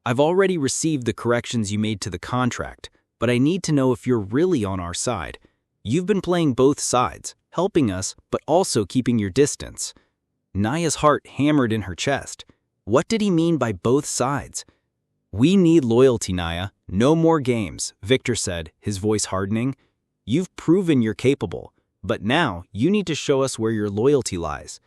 "I've already received the corrections you made to the contract, but I need to know if you're really on our side. You've been playing both sides, helping us, but also keeping your distance." Nia's heart hammered in her chest. What did he mean by both sides? "We need loyalty, Nia. No more games," Victor said, his voice hardening. "You've proven you're capable, but now you need to show us where your loyalty lies."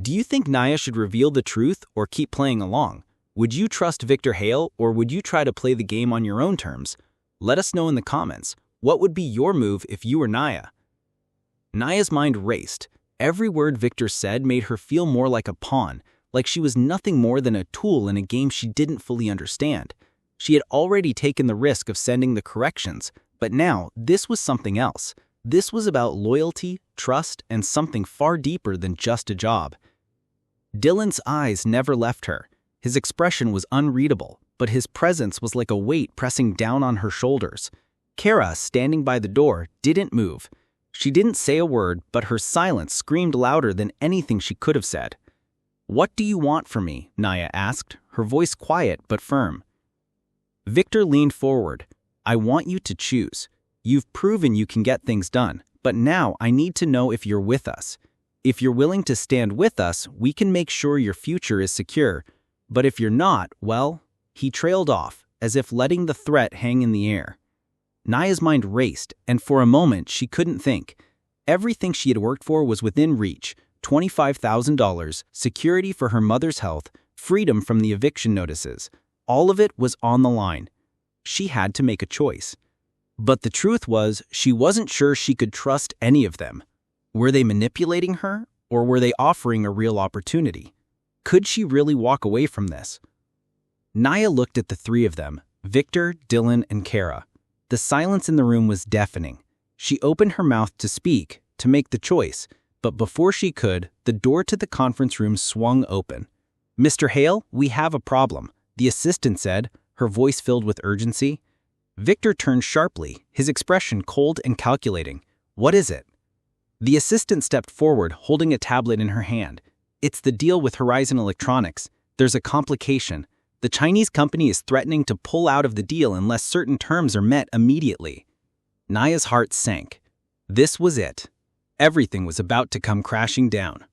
Do you think Nia should reveal the truth or keep playing along? Would you trust Victor Hale, or would you try to play the game on your own terms? Let us know in the comments. What would be your move if you were Nia? Nia's mind raced. Every word Victor said made her feel more like a pawn, like she was nothing more than a tool in a game she didn't fully understand. She had already taken the risk of sending the corrections, but now this was something else. This was about loyalty, trust, and something far deeper than just a job. Dylan's eyes never left her. His expression was unreadable, but his presence was like a weight pressing down on her shoulders. Kara, standing by the door, didn't move. She didn't say a word, but her silence screamed louder than anything she could have said. "What do you want from me?" Nia asked, her voice quiet but firm. Victor leaned forward. "I want you to choose. You've proven you can get things done, but now I need to know if you're with us. If you're willing to stand with us, we can make sure your future is secure. But if you're not, well..." He trailed off, as if letting the threat hang in the air. Nia's mind raced, and for a moment she couldn't think. Everything she had worked for was within reach: $25,000, security for her mother's health, freedom from the eviction notices. All of it was on the line. She had to make a choice. But the truth was, she wasn't sure she could trust any of them. Were they manipulating her, or were they offering a real opportunity? Could she really walk away from this? Nia looked at the three of them, Victor, Dylan, and Kara. The silence in the room was deafening. She opened her mouth to speak, to make the choice, but before she could, the door to the conference room swung open. "Mr. Hale, we have a problem," the assistant said, her voice filled with urgency. Victor turned sharply, his expression cold and calculating. "What is it?" The assistant stepped forward, holding a tablet in her hand. "It's the deal with Horizon Electronics. There's a complication. The Chinese company is threatening to pull out of the deal unless certain terms are met immediately." Nia's heart sank. This was it. Everything was about to come crashing down.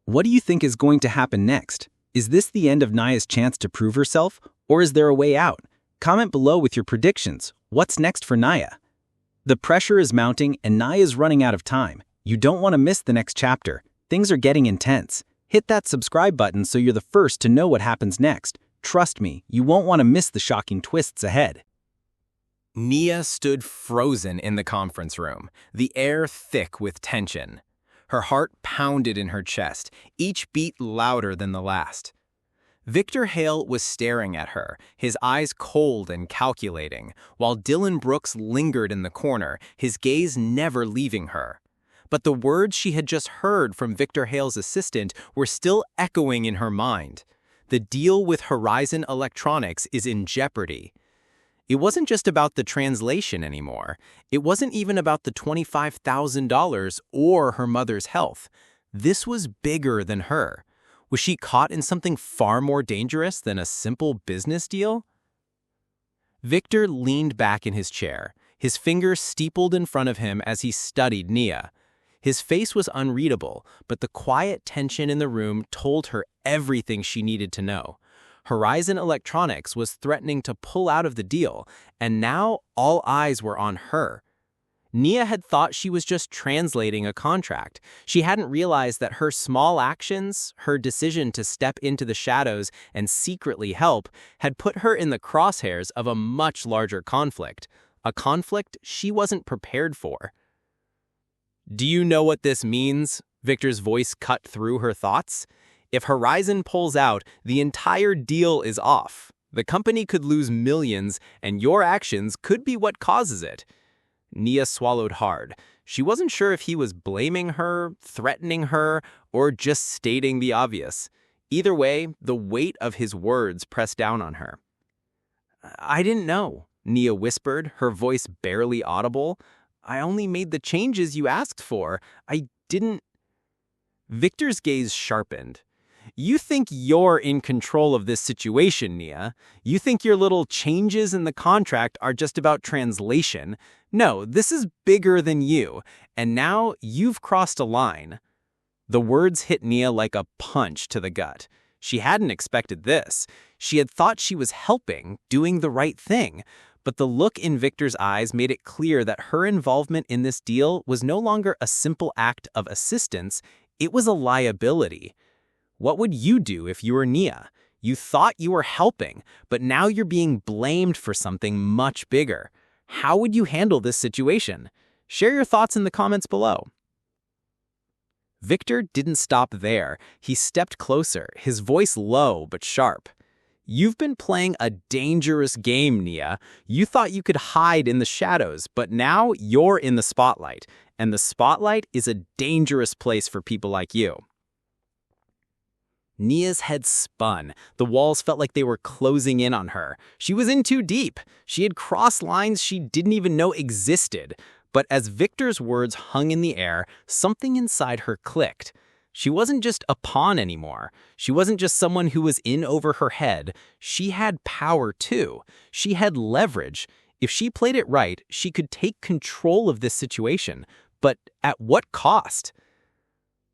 What do you think is going to happen next? Is this the end of Nia's chance to prove herself, or is there a way out? Comment below with your predictions. What's next for Nia? The pressure is mounting and Nia is running out of time. You don't want to miss the next chapter. Things are getting intense. Hit that subscribe button so you're the first to know what happens next. Trust me, you won't want to miss the shocking twists ahead. Nia stood frozen in the conference room, the air thick with tension. Her heart pounded in her chest, each beat louder than the last. Victor Hale was staring at her, his eyes cold and calculating, while Dylan Brooks lingered in the corner, his gaze never leaving her. But the words she had just heard from Victor Hale's assistant were still echoing in her mind. The deal with Horizon Electronics is in jeopardy. It wasn't just about the translation anymore. It wasn't even about the $25,000 or her mother's health. This was bigger than her. Was she caught in something far more dangerous than a simple business deal? Victor leaned back in his chair, his fingers steepled in front of him as he studied Nia. His face was unreadable, but the quiet tension in the room told her everything she needed to know. Horizon Electronics was threatening to pull out of the deal, and now all eyes were on her. Nia had thought she was just translating a contract. She hadn't realized that her small actions, her decision to step into the shadows and secretly help, had put her in the crosshairs of a much larger conflict, a conflict she wasn't prepared for. "Do you know what this means?" Victor's voice cut through her thoughts. "If Horizon pulls out, the entire deal is off. The company could lose millions, and your actions could be what causes it." Nia swallowed hard. She wasn't sure if he was blaming her, threatening her, or just stating the obvious. Either way, the weight of his words pressed down on her. "I didn't know," Nia whispered, her voice barely audible. "I only made the changes you asked for. I didn't—" Victor's gaze sharpened. "You think you're in control of this situation, Nia. You think your little changes in the contract are just about translation. No, this is bigger than you, and now you've crossed a line." The words hit Nia like a punch to the gut. She hadn't expected this. She had thought she was helping, doing the right thing. But the look in Victor's eyes made it clear that her involvement in this deal was no longer a simple act of assistance, it was a liability. What would you do if you were Nia? You thought you were helping, but now you're being blamed for something much bigger. How would you handle this situation? Share your thoughts in the comments below. Victor didn't stop there. He stepped closer, his voice low but sharp. "You've been playing a dangerous game, Nia. You thought you could hide in the shadows, but now you're in the spotlight, and the spotlight is a dangerous place for people like you." Nia's head spun. The walls felt like they were closing in on her. She was in too deep. She had crossed lines she didn't even know existed. But as Victor's words hung in the air, something inside her clicked. She wasn't just a pawn anymore. She wasn't just someone who was in over her head. She had power too. She had leverage. If she played it right, she could take control of this situation. But at what cost?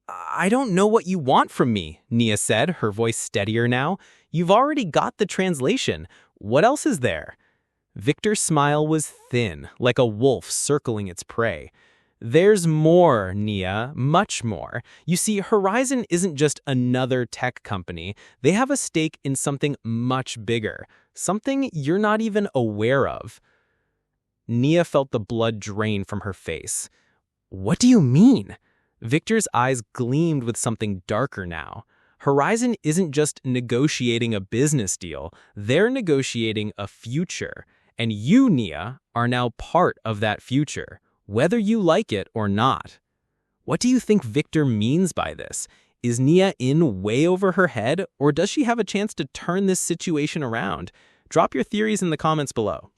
"I don't know what you want from me," Nia said, her voice steadier now. "You've already got the translation. What else is there?" Victor's smile was thin, like a wolf circling its prey. There's more, Nia, much more. You see, Horizon isn't just another tech company. They have a stake in something much bigger, something you're not even aware of. Nia felt the blood drain from her face. What do you mean? Victor's eyes gleamed with something darker now. Horizon isn't just negotiating a business deal, they're negotiating a future. And you, Nia, are now part of that future, whether you like it or not. What do you think Victor means by this? Is Nia in way over her head, or does she have a chance to turn this situation around? Drop your theories in the comments below.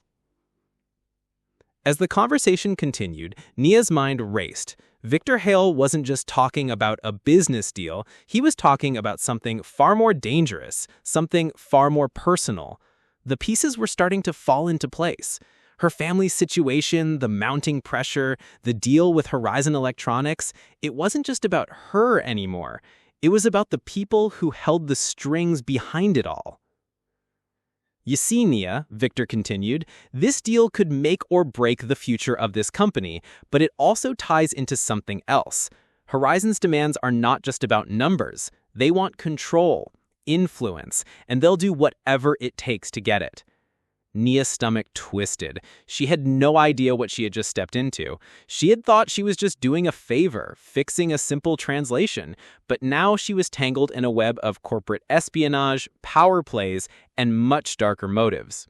As the conversation continued, Nia's mind raced. Victor Hale wasn't just talking about a business deal, he was talking about something far more dangerous, something far more personal. The pieces were starting to fall into place. Her family's situation, the mounting pressure, the deal with Horizon Electronics, it wasn't just about her anymore. It was about the people who held the strings behind it all. You see, Nia, Victor continued, this deal could make or break the future of this company, but it also ties into something else. Horizon's demands are not just about numbers. They want control, influence, and they'll do whatever it takes to get it. Nia's stomach twisted. She had no idea what she had just stepped into. She had thought she was just doing a favor, fixing a simple translation, but now she was tangled in a web of corporate espionage, power plays, and much darker motives.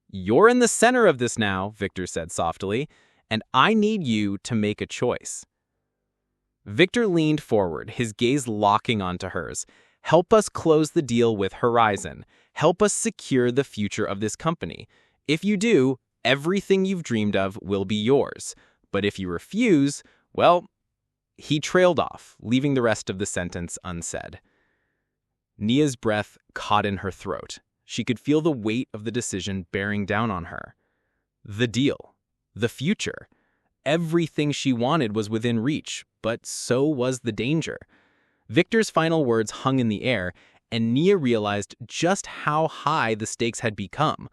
You're in the center of this now, Victor said softly, and I need you to make a choice. Victor leaned forward, his gaze locking onto hers. Help us close the deal with Horizon. Help us secure the future of this company. If you do, everything you've dreamed of will be yours. But if you refuse, well, he trailed off, leaving the rest of the sentence unsaid. Nia's breath caught in her throat. She could feel the weight of the decision bearing down on her. The deal. The future. Everything she wanted was within reach, but so was the danger. Victor's final words hung in the air, and Nia realized just how high the stakes had become.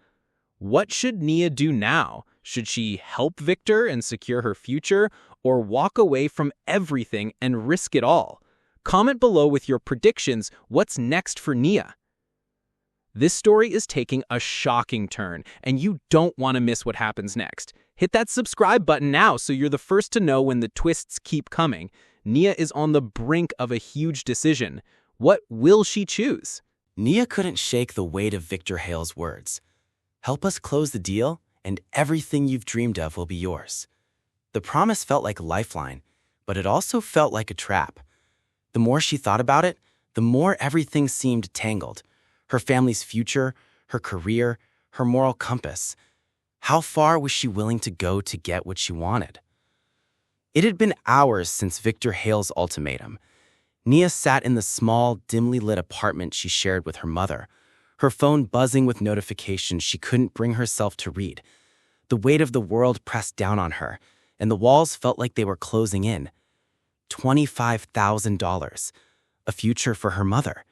What should Nia do now? Should she help Victor and secure her future, or walk away from everything and risk it all? Comment below with your predictions. What's next for Nia? This story is taking a shocking turn, and you don't want to miss what happens next. Hit that subscribe button now so you're the first to know when the twists keep coming. Nia is on the brink of a huge decision. What will she choose? Nia couldn't shake the weight of Victor Hale's words. Help us close the deal, and everything you've dreamed of will be yours. The promise felt like a lifeline, but it also felt like a trap. The more she thought about it, the more everything seemed tangled. Her family's future, her career, her moral compass. How far was she willing to go to get what she wanted? It had been hours since Victor Hale's ultimatum. Nia sat in the small, dimly lit apartment she shared with her mother, her phone buzzing with notifications she couldn't bring herself to read. The weight of the world pressed down on her, and the walls felt like they were closing in. $25,000. A future for her mother.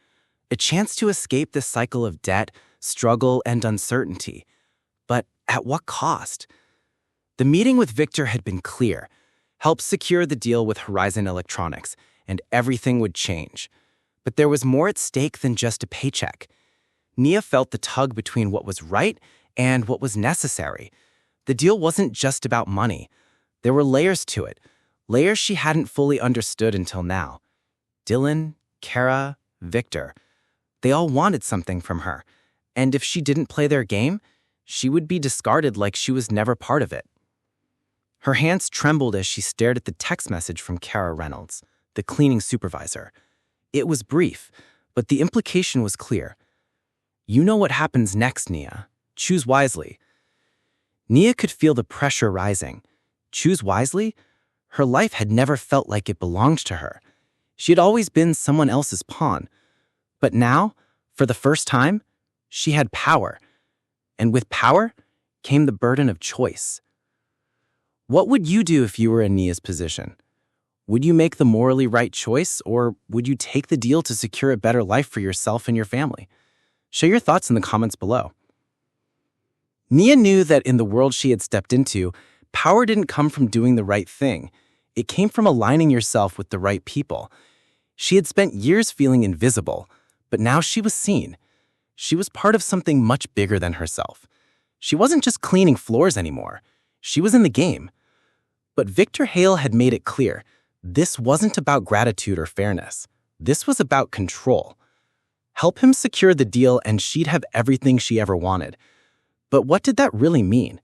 A chance to escape the cycle of debt, struggle, and uncertainty. But at what cost? The meeting with Victor had been clear. Help secure the deal with Horizon Electronics, and everything would change. But there was more at stake than just a paycheck. Nia felt the tug between what was right and what was necessary. The deal wasn't just about money. There were layers to it, layers she hadn't fully understood until now. Dylan, Kara, Victor, they all wanted something from her, and if she didn't play their game, she would be discarded like she was never part of it. Her hands trembled as she stared at the text message from Kara Reynolds, the cleaning supervisor. It was brief, but the implication was clear. You know what happens next, Nia. Choose wisely. Nia could feel the pressure rising. Choose wisely? Her life had never felt like it belonged to her. She had always been someone else's pawn. But now, for the first time, she had power. And with power came the burden of choice. What would you do if you were in Nia's position? Would you make the morally right choice, or would you take the deal to secure a better life for yourself and your family? Share your thoughts in the comments below. Nia knew that in the world she had stepped into, Power didn't come from doing the right thing. It came from aligning yourself with the right people. She had spent years feeling invisible, but now she was seen. She was part of something much bigger than herself. She wasn't just cleaning floors anymore. She was in the game. But Victor Hale had made it clear, this wasn't about gratitude or fairness. This was about control. Help him secure the deal and she'd have everything she ever wanted. But what did that really mean?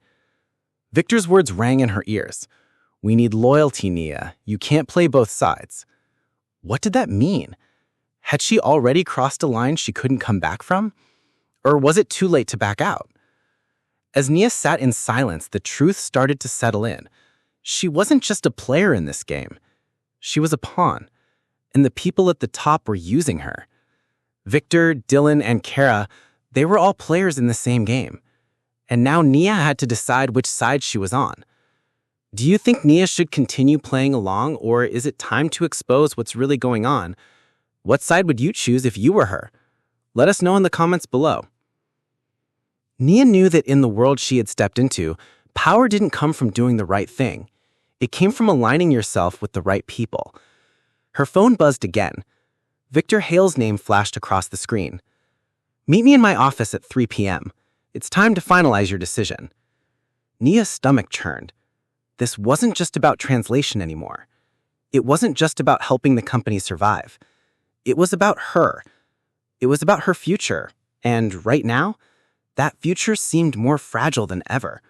Victor's words rang in her ears. We need loyalty, Nia. You can't play both sides. What did that mean? Had she already crossed a line she couldn't come back from? Or was it too late to back out? As Nia sat in silence, the truth started to settle in. She wasn't just a player in this game. She was a pawn, and the people at the top were using her. Victor, Dylan, and Kara, they were all players in the same game. And now Nia had to decide which side she was on. Do you think Nia should continue playing along, or is it time to expose what's really going on? What side would you choose if you were her? Let us know in the comments below. Nia knew that in the world she had stepped into, power didn't come from doing the right thing. It came from aligning yourself with the right people. Her phone buzzed again. Victor Hale's name flashed across the screen. Meet me in my office at 3 p.m. It's time to finalize your decision. Nia's stomach churned. This wasn't just about translation anymore. It wasn't just about helping the company survive. It was about her. It was about her future. And right now, that future seemed more fragile than ever.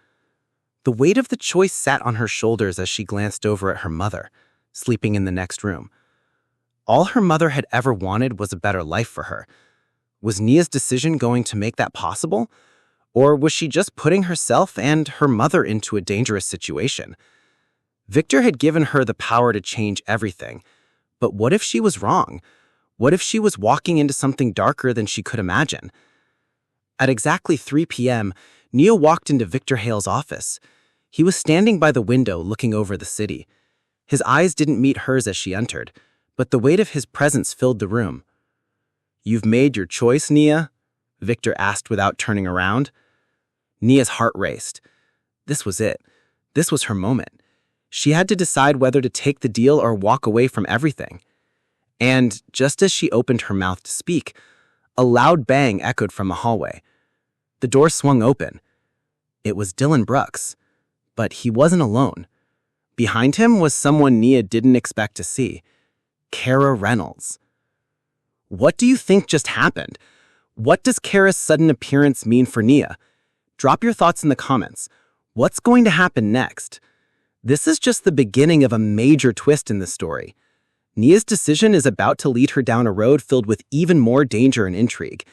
The weight of the choice sat on her shoulders as she glanced over at her mother, sleeping in the next room. All her mother had ever wanted was a better life for her. Was Nia's decision going to make that possible? Or was she just putting herself and her mother into a dangerous situation? Victor had given her the power to change everything. But what if she was wrong? What if she was walking into something darker than she could imagine? At exactly 3 p.m., Nia walked into Victor Hale's office. He was standing by the window looking over the city. His eyes didn't meet hers as she entered, but the weight of his presence filled the room. You've made your choice, Nia? Victor asked without turning around. Nia's heart raced. This was it. This was her moment. She had to decide whether to take the deal or walk away from everything. And just as she opened her mouth to speak, a loud bang echoed from the hallway. The door swung open. It was Dylan Brooks, but he wasn't alone. Behind him was someone Nia didn't expect to see. Kara Reynolds. What do you think just happened? What does Kara's sudden appearance mean for Nia? Drop your thoughts in the comments. What's going to happen next? This is just the beginning of a major twist in the story. Nia's decision is about to lead her down a road filled with even more danger and intrigue.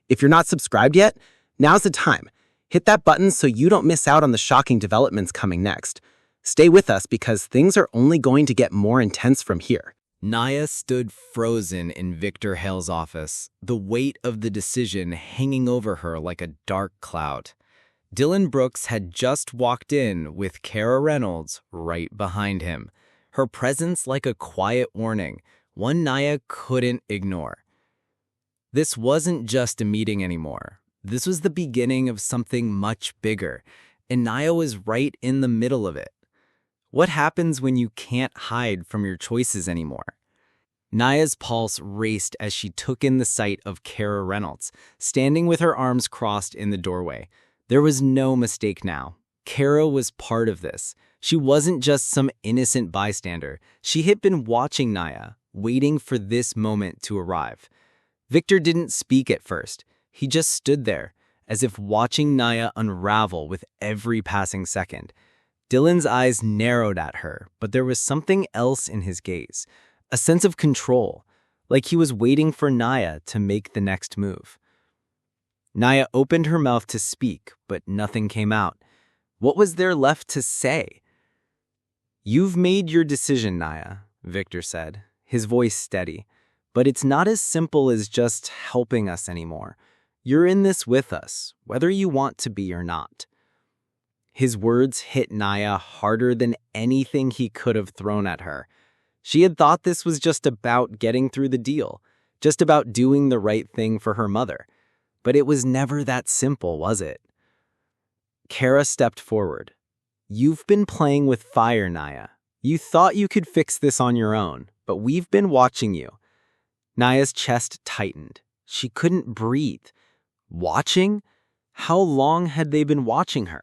If you're not subscribed yet, now's the time. Hit that button so you don't miss out on the shocking developments coming next. Stay with us because things are only going to get more intense from here. Nia stood frozen in Victor Hale's office, the weight of the decision hanging over her like a dark cloud. Dylan Brooks had just walked in with Kara Reynolds right behind him, her presence like a quiet warning, one Nia couldn't ignore. This wasn't just a meeting anymore. This was the beginning of something much bigger, and Nia was right in the middle of it. What happens when you can't hide from your choices anymore? Nia's pulse raced as she took in the sight of Kara Reynolds, standing with her arms crossed in the doorway. There was no mistake now. Kara was part of this. She wasn't just some innocent bystander. She had been watching Nia, waiting for this moment to arrive. Victor didn't speak at first. He just stood there, as if watching Nia unravel with every passing second. Dylan's eyes narrowed at her, but there was something else in his gaze, a sense of control, like he was waiting for Nia to make the next move. Nia opened her mouth to speak, but nothing came out. What was there left to say? You've made your decision, Nia, Victor said, his voice steady. But it's not as simple as just helping us anymore. You're in this with us, whether you want to be or not. His words hit Nia harder than anything he could have thrown at her. She had thought this was just about getting through the deal, just about doing the right thing for her mother. But it was never that simple, was it? Kara stepped forward. You've been playing with fire, Naya. You thought you could fix this on your own, but we've been watching you. Naya's chest tightened. She couldn't breathe. Watching? How long had they been watching her?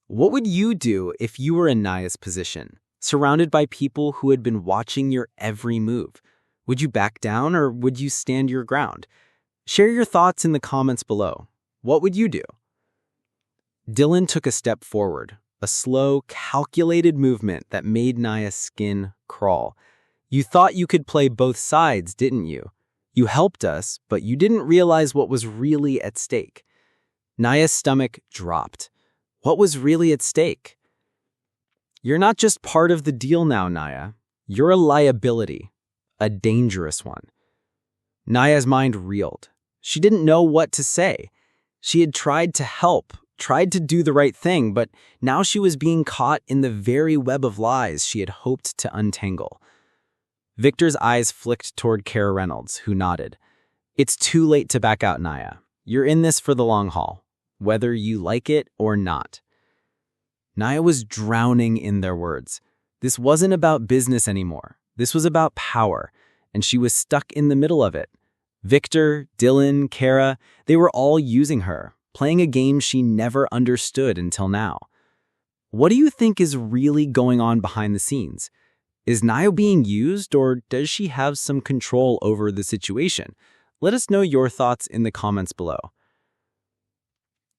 What would you do if you were in Naya's position, surrounded by people who had been watching your every move? Would you back down or would you stand your ground? Share your thoughts in the comments below. What would you do? Dylan took a step forward, a slow, calculated movement that made Naya's skin crawl. You thought you could play both sides, didn't you? You helped us, but you didn't realize what was really at stake. Naya's stomach dropped. What was really at stake? You're not just part of the deal now, Naya. You're a liability, a dangerous one. Naya's mind reeled. She didn't know what to say. She had tried to help, tried to do the right thing, but now she was being caught in the very web of lies she had hoped to untangle. Victor's eyes flicked toward Kara Reynolds, who nodded. It's too late to back out, Naya. You're in this for the long haul, whether you like it or not. Naya was drowning in their words. This wasn't about business anymore. This was about power, and she was stuck in the middle of it. Victor, Dylan, Kara, they were all using her, playing a game she never understood until now. What do you think is really going on behind the scenes? Is Naya being used, or does she have some control over the situation? Let us know your thoughts in the comments below.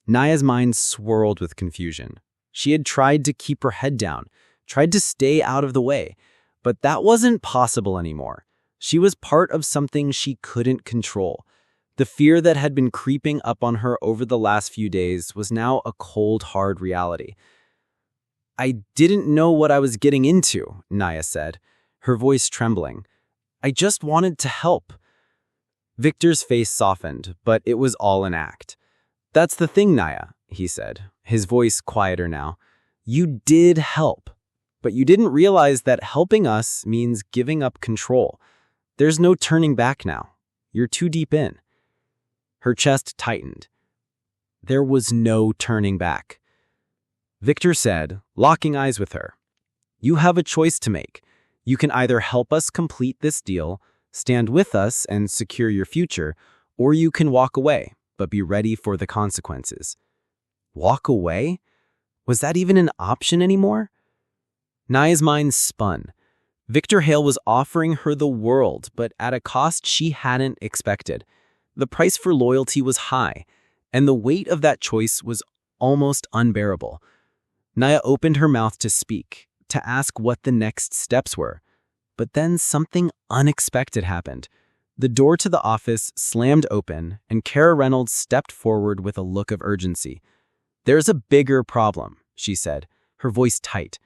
Naya's mind swirled with confusion. She had tried to keep her head down, tried to stay out of the way, but that wasn't possible anymore. She was part of something she couldn't control. The fear that had been creeping up on her over the last few days was now a cold, hard reality. I didn't know what I was getting into, Naya said, her voice trembling. I just wanted to help. Victor's face softened, but it was all an act. That's the thing, Naya, he said, his voice quieter now. You did help, but you didn't realize that helping us means giving up control. There's no turning back now. You're too deep in. Her chest tightened. There was no turning back. Victor said, locking eyes with her, you have a choice to make. You can either help us complete this deal, stand with us and secure your future, or you can walk away, but be ready for the consequences. Walk away? Was that even an option anymore? Naya's mind spun. Victor Hale was offering her the world, but at a cost she hadn't expected. The price for loyalty was high, and the weight of that choice was almost unbearable. Naya opened her mouth to speak, to ask what the next steps were. But then something unexpected happened. The door to the office slammed open, and Kara Reynolds stepped forward with a look of urgency. There's a bigger problem, she said, her voice tight.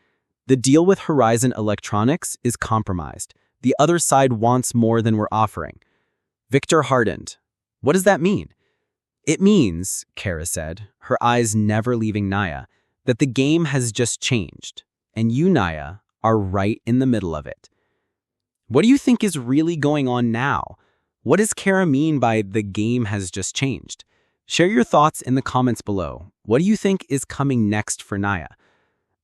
The deal with Horizon Electronics is compromised. The other side wants more than we're offering. Victor hardened. What does that mean? It means, Kara said, her eyes never leaving Naya, that the game has just changed, and you, Naya, are right in the middle of it. What do you think is really going on now? What does Kara mean by the game has just changed? Share your thoughts in the comments below. What do you think is coming next for Naya?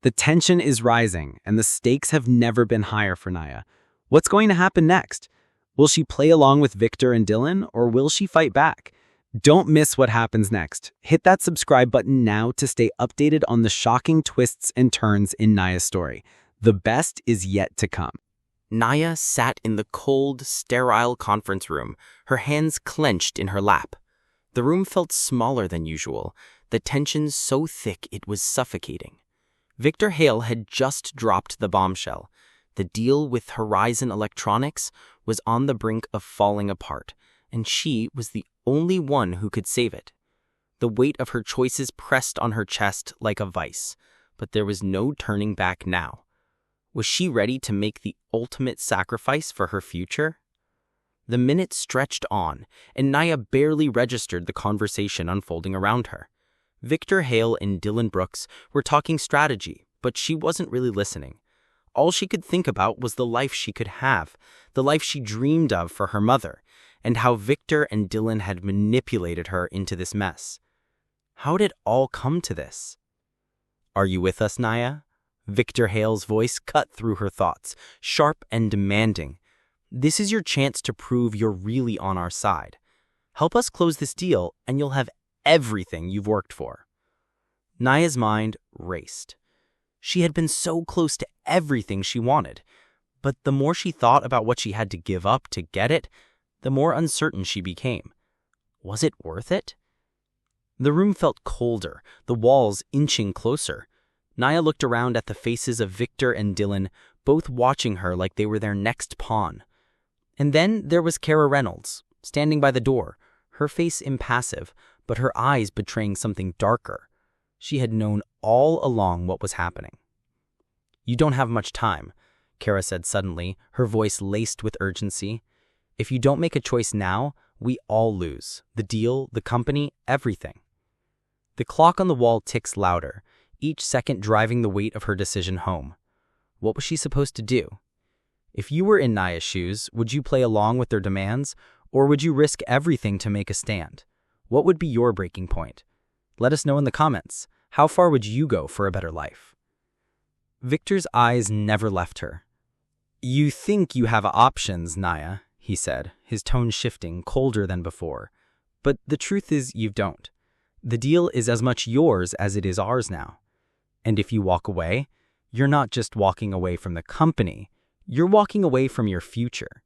The tension is rising, and the stakes have never been higher for Naya. What's going to happen next? Will she play along with Victor and Dylan, or will she fight back? Don't miss what happens next. Hit that subscribe button now to stay updated on the shocking twists and turns in Naya's story. The best is yet to come. Naya sat in the cold, sterile conference room, her hands clenched in her lap. The room felt smaller than usual, the tension so thick it was suffocating. Victor Hale had just dropped the bombshell. The deal with Horizon Electronics was on the brink of falling apart, and she was the only one who could save it. The weight of her choices pressed on her chest like a vice, but there was no turning back now. Was she ready to make the ultimate sacrifice for her future? The minutes stretched on, and Naya barely registered the conversation unfolding around her. Victor Hale and Dylan Brooks were talking strategy, but she wasn't really listening. All she could think about was the life she could have, the life she dreamed of for her mother, and how Victor and Dylan had manipulated her into this mess. How did it all come to this? Are you with us, Naya? Victor Hale's voice cut through her thoughts, sharp and demanding. This is your chance to prove you're really on our side. Help us close this deal, and you'll have everything you've worked for. Naya's mind raced. She had been so close to everything she wanted, but the more she thought about what she had to give up to get it, the more uncertain she became. Was it worth it? The room felt colder, the walls inching closer. Naya looked around at the faces of Victor and Dylan, both watching her like they were their next pawn. And then there was Kara Reynolds, standing by the door, her face impassive, but her eyes betraying something darker. She had known all along what was happening. "You don't have much time," Kara said suddenly, her voice laced with urgency. "If you don't make a choice now, we all lose. The deal, the company, everything." The clock on the wall ticks louder, each second driving the weight of her decision home. What was she supposed to do? If you were in Naya's shoes, would you play along with their demands, or would you risk everything to make a stand? What would be your breaking point? Let us know in the comments. How far would you go for a better life? Victor's eyes never left her. "You think you have options, Naya," he said, his tone shifting, colder than before. "But the truth is you don't. The deal is as much yours as it is ours now. And if you walk away, you're not just walking away from the company, you're walking away from your future."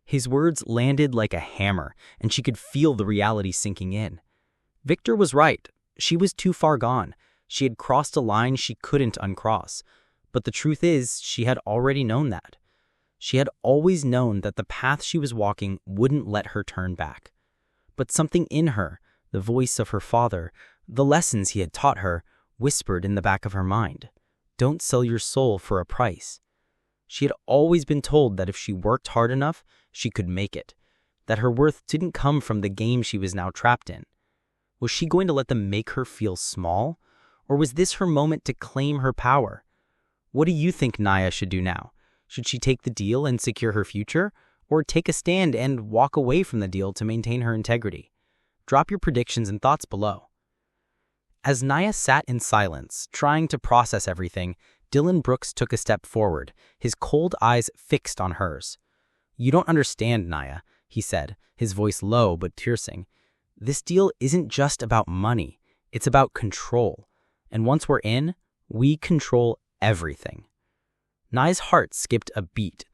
His words landed like a hammer, and she could feel the reality sinking in. Victor was right. She was too far gone. She had crossed a line she couldn't uncross. But the truth is, she had already known that. She had always known that the path she was walking wouldn't let her turn back. But something in her, the voice of her father, the lessons he had taught her, whispered in the back of her mind, "Don't sell your soul for a price." She had always been told that if she worked hard enough, she could make it, that her worth didn't come from the game she was now trapped in. Was she going to let them make her feel small? Or was this her moment to claim her power? What do you think Naya should do now? Should she take the deal and secure her future? Or take a stand and walk away from the deal to maintain her integrity? Drop your predictions and thoughts below. As Naya sat in silence, trying to process everything, Dylan Brooks took a step forward, his cold eyes fixed on hers. "You don't understand, Naya," he said, his voice low but piercing. "This deal isn't just about money. It's about control. And once we're in, we control everything." Naya's heart skipped a beat.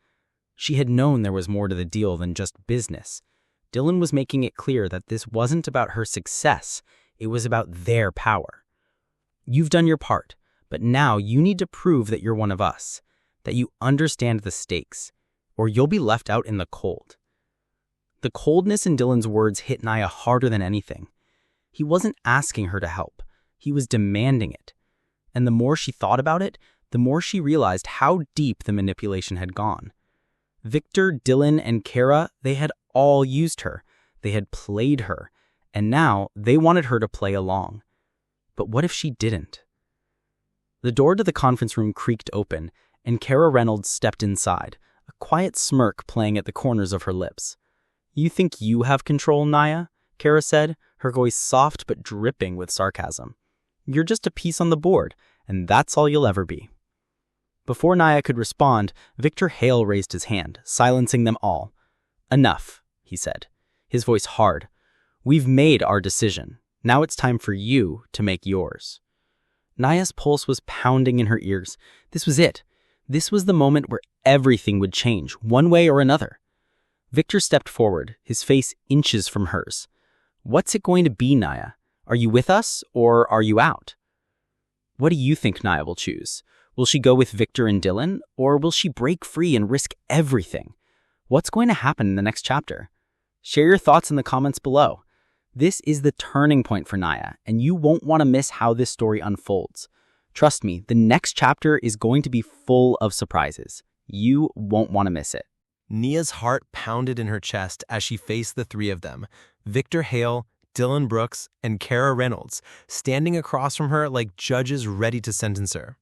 She had known there was more to the deal than just business. Dylan was making it clear that this wasn't about her success. It was about their power. "You've done your part, but now you need to prove that you're one of us, that you understand the stakes, or you'll be left out in the cold." The coldness in Dylan's words hit Naya harder than anything. He wasn't asking her to help. He was demanding it. And the more she thought about it, the more she realized how deep the manipulation had gone. Victor, Dylan, and Kara, they had all used her. They had played her. And now they wanted her to play along. But what if she didn't? The door to the conference room creaked open, and Kara Reynolds stepped inside, a quiet smirk playing at the corners of her lips. "You think you have control, Naya?" Kara said, her voice soft but dripping with sarcasm. "You're just a piece on the board, and that's all you'll ever be." Before Naya could respond, Victor Hale raised his hand, silencing them all. "Enough," he said, his voice hard. "We've made our decision. Now it's time for you to make yours." Naya's pulse was pounding in her ears. This was it. This was the moment where everything would change, one way or another. Victor stepped forward, his face inches from hers. "What's it going to be, Naya? Are you with us, or are you out?" "What do you think Naya will choose? Will she go with Victor and Dylan, or will she break free and risk everything? What's going to happen in the next chapter? Share your thoughts in the comments below. This is the turning point for Naya, and you won't want to miss how this story unfolds. Trust me, the next chapter is going to be full of surprises. You won't want to miss it. Nia's heart pounded in her chest as she faced the three of them, Victor Hale, Dylan Brooks, and Kara Reynolds, standing across from her like judges ready to sentence her.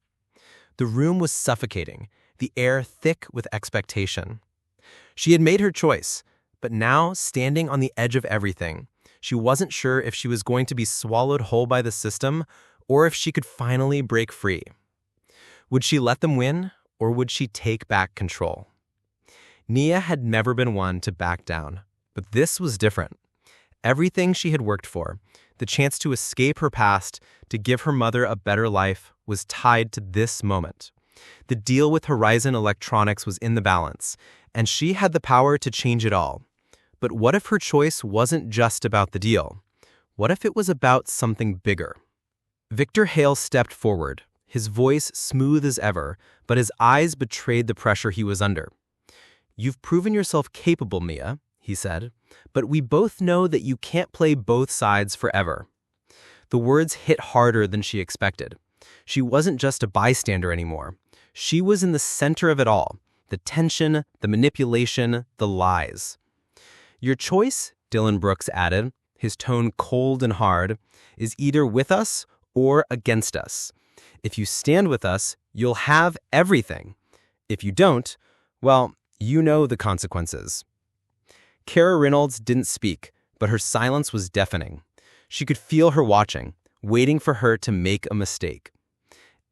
The room was suffocating, the air thick with expectation. She had made her choice, but now, standing on the edge of everything, she wasn't sure if she was going to be swallowed whole by the system or if she could finally break free. Would she let them win, or would she take back control? Nia had never been one to back down, but this was different. Everything she had worked for, the chance to escape her past, to give her mother a better life, was tied to this moment. The deal with Horizon Electronics was in the balance, and she had the power to change it all. But what if her choice wasn't just about the deal? What if it was about something bigger? Victor Hale stepped forward, his voice smooth as ever, but his eyes betrayed the pressure he was under. "You've proven yourself capable, Nia," he said, "but we both know that you can't play both sides forever." The words hit harder than she expected. She wasn't just a bystander anymore. She was in the center of it all, the tension, the manipulation, the lies. "Your choice," Dylan Brooks added, his tone cold and hard, "is either with us or against us. If you stand with us, you'll have everything. If you don't, well, you know the consequences." Kara Reynolds didn't speak, but her silence was deafening. She could feel her watching, waiting for her to make a mistake.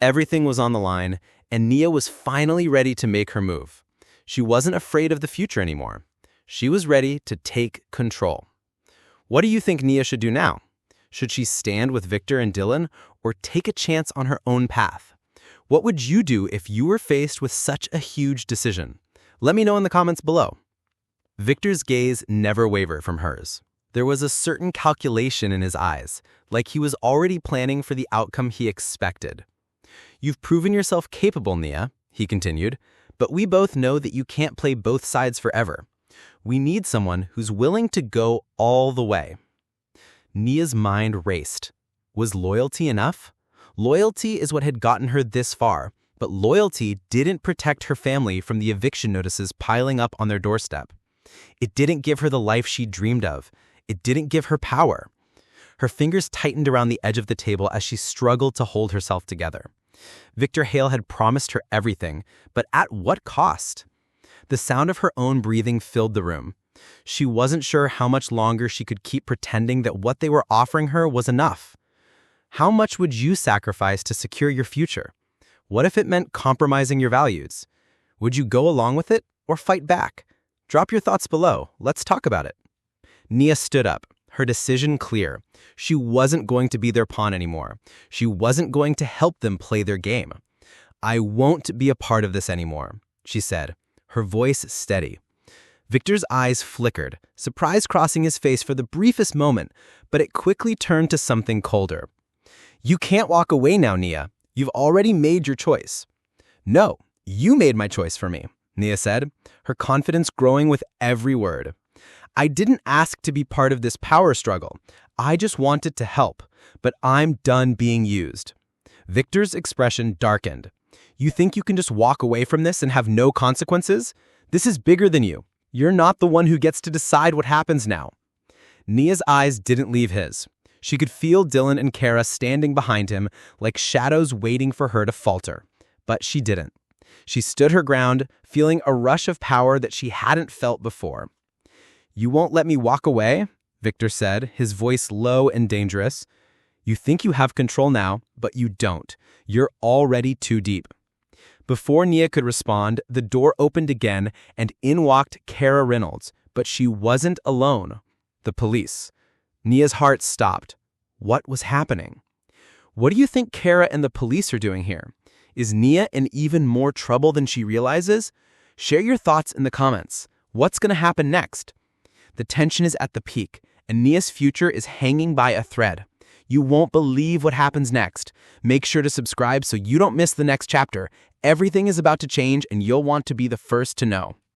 Everything was on the line, and Nia was finally ready to make her move. She wasn't afraid of the future anymore. She was ready to take control. What do you think Nia should do now? Should she stand with Victor and Dylan, or take a chance on her own path? What would you do if you were faced with such a huge decision? Let me know in the comments below. Victor's gaze never wavered from hers. There was a certain calculation in his eyes, like he was already planning for the outcome he expected. "You've proven yourself capable, Nia," he continued, "but we both know that you can't play both sides forever. We need someone who's willing to go all the way." Nia's mind raced. Was loyalty enough? Loyalty is what had gotten her this far, but loyalty didn't protect her family from the eviction notices piling up on their doorstep. It didn't give her the life she dreamed of. It didn't give her power. Her fingers tightened around the edge of the table as she struggled to hold herself together. Victor Hale had promised her everything, but at what cost? The sound of her own breathing filled the room. She wasn't sure how much longer she could keep pretending that what they were offering her was enough. How much would you sacrifice to secure your future? What if it meant compromising your values? Would you go along with it or fight back? Drop your thoughts below. Let's talk about it. Nia stood up, her decision clear. She wasn't going to be their pawn anymore. She wasn't going to help them play their game. "I won't be a part of this anymore," she said, her voice steady. Victor's eyes flickered, surprise crossing his face for the briefest moment, but it quickly turned to something colder. "You can't walk away now, Nia. You've already made your choice." "No, you made my choice for me," Nia said, her confidence growing with every word. "I didn't ask to be part of this power struggle. I just wanted to help, but I'm done being used." Victor's expression darkened. "You think you can just walk away from this and have no consequences? This is bigger than you. You're not the one who gets to decide what happens now." Nia's eyes didn't leave his. She could feel Dylan and Kara standing behind him like shadows waiting for her to falter. But she didn't. She stood her ground, feeling a rush of power that she hadn't felt before. "You won't let me walk away?" Victor said, his voice low and dangerous. "You think you have control now, but you don't. You're already too deep." Before Nia could respond, the door opened again, and in walked Kara Reynolds, but she wasn't alone. The police. Nia's heart stopped. What was happening? What do you think Kara and the police are doing here? Is Nia in even more trouble than she realizes? Share your thoughts in the comments. What's going to happen next? The tension is at the peak, and Nia's future is hanging by a thread. You won't believe what happens next. Make sure to subscribe so you don't miss the next chapter. Everything is about to change, and you'll want to be the first to know.